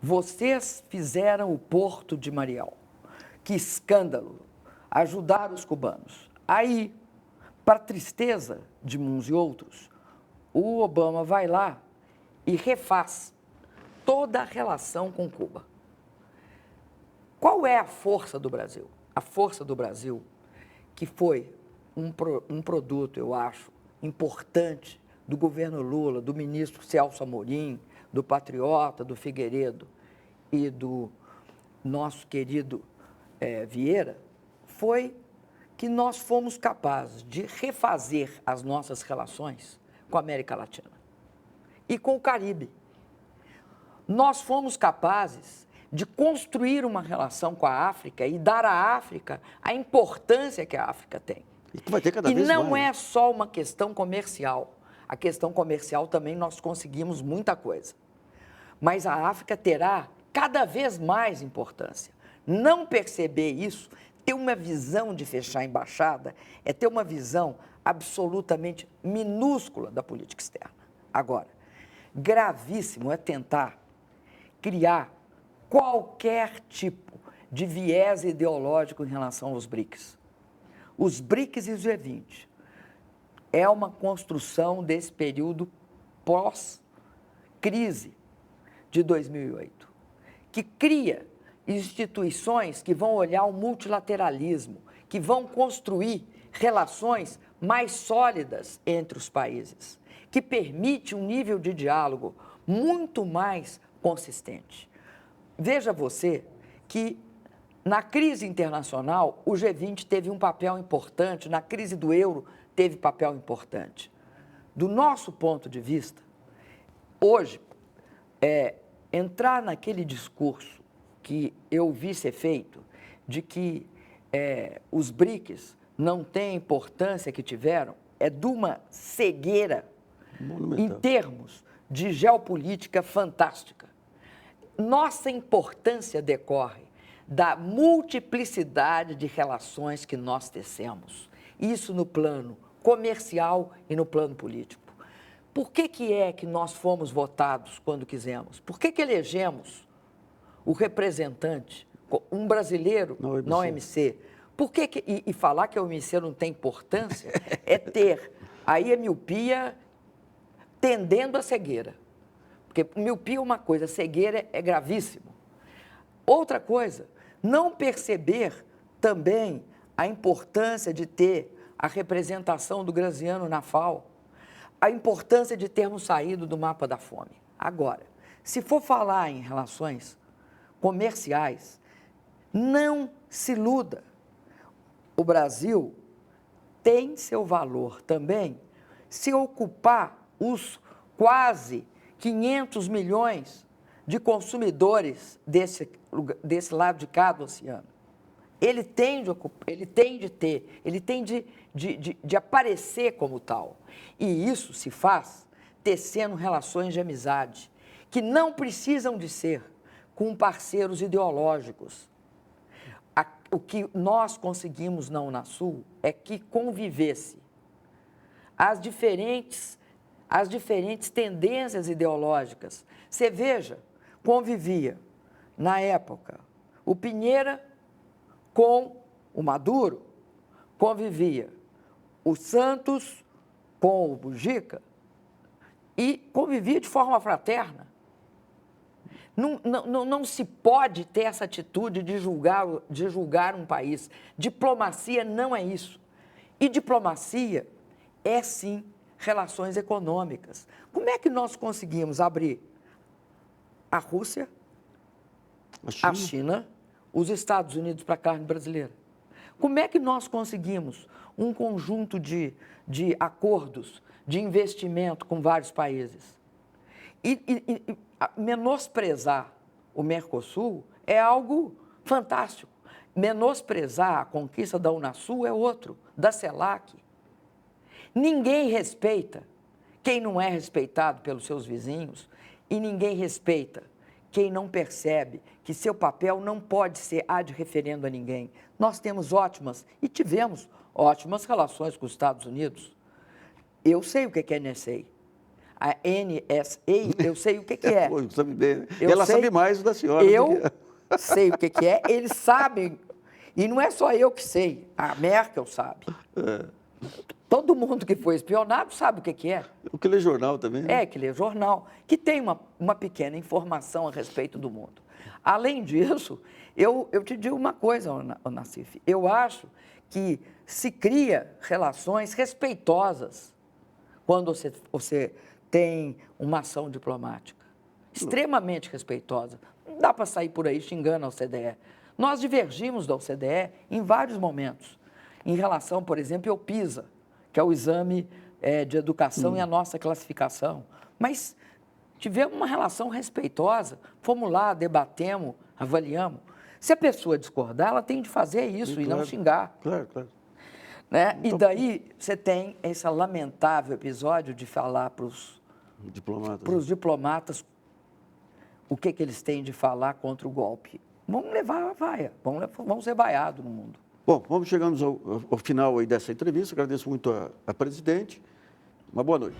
vocês fizeram o Porto de Mariel. Que escândalo! Ajudaram os cubanos. Aí, para tristeza de uns e outros, o Obama vai lá e refaz toda a relação com Cuba. Qual é a força do Brasil? A força do Brasil, que foi um produto, eu acho, importante do governo Lula, do ministro Celso Amorim, do Patriota, do Figueiredo e do nosso querido Vieira, foi que nós fomos capazes de refazer as nossas relações com a América Latina e com o Caribe. Nós fomos capazes de construir uma relação com a África e dar à África a importância que a África tem. E vai ter cada vez não mais. É só uma questão comercial. A questão comercial também nós conseguimos muita coisa. Mas a África terá cada vez mais importância. Não perceber isso, ter uma visão de fechar a embaixada, é ter uma visão absolutamente minúscula da política externa. Agora, gravíssimo é tentar criar qualquer tipo de viés ideológico em relação aos BRICS. Os BRICS e os G20 é uma construção desse período pós-crise de 2008, que cria instituições que vão olhar o multilateralismo, que vão construir relações mais sólidas entre os países, que permite um nível de diálogo muito mais consistente. Veja você que na crise internacional o G20 teve um papel importante, na crise do euro teve papel importante. Do nosso ponto de vista, hoje, entrar naquele discurso que eu vi ser feito de que os BRICS não têm a importância que tiveram, é de uma cegueira monumental em termos de geopolítica fantástica. Nossa importância decorre da multiplicidade de relações que nós tecemos, isso no plano comercial e no plano político. Por que é que nós fomos votados quando quisemos? Por que elegemos o representante, um brasileiro na OMC? E falar que a OMC não tem importância é ter aí a miopia tendendo à cegueira. Porque miopia é uma coisa, cegueira é gravíssimo. Outra coisa, não perceber também a importância de ter a representação do Graziano na FAO, a importância de termos saído do mapa da fome. Agora, se for falar em relações comerciais, não se iluda. O Brasil tem seu valor também se ocupar os quase 500 milhões de consumidores desse lado de cá do oceano. Ele tem de aparecer como tal. E isso se faz tecendo relações de amizade, que não precisam de ser com parceiros ideológicos. O que nós conseguimos na Unasul é que convivesse as diferentes tendências ideológicas. Você veja, convivia, na época, o Pinheira com o Maduro, convivia o Santos com o Mujica e convivia de forma fraterna. Não se pode ter essa atitude de julgar um país. Diplomacia não é isso. E diplomacia é, sim, relações econômicas. Como é que nós conseguimos abrir a Rússia, a China, os Estados Unidos para a carne brasileira? Como é que nós conseguimos um conjunto de acordos de investimento com vários países? E menosprezar o Mercosul é algo fantástico. Menosprezar a conquista da Unasul é outro, da CELAC. Ninguém respeita quem não é respeitado pelos seus vizinhos e ninguém respeita quem não percebe que seu papel não pode ser ad referendo a ninguém. Nós temos e tivemos ótimas relações com os Estados Unidos. Eu sei o que é NSA. A NSA, eu sei o que é. Pô, sabe bem. Ela sabe mais da senhora. Eu sei o que é, eles sabem. E não é só eu que sei, a Merkel sabe. Todo mundo que foi espionado sabe o que é. O que lê jornal também. Né? Que lê jornal, que tem uma pequena informação a respeito do mundo. Além disso, eu te digo uma coisa, Nassif, eu acho que se cria relações respeitosas quando você tem uma ação diplomática, extremamente respeitosa. Não dá para sair por aí xingando a OCDE. Nós divergimos da OCDE em vários momentos, em relação, por exemplo, ao PISA, que é o exame de educação e a nossa classificação. Mas tivemos uma relação respeitosa, fomos lá, debatemos, avaliamos. Se a pessoa discordar, ela tem de fazer isso e não xingar. Claro, claro. Né? Então, e daí você tem esse lamentável episódio de falar para os diplomatas o que eles têm de falar contra o golpe. Vamos levar a vaia, vamos ser vaiados no mundo. Bom, chegamos ao final aí dessa entrevista. Agradeço muito a presidente. Uma boa noite.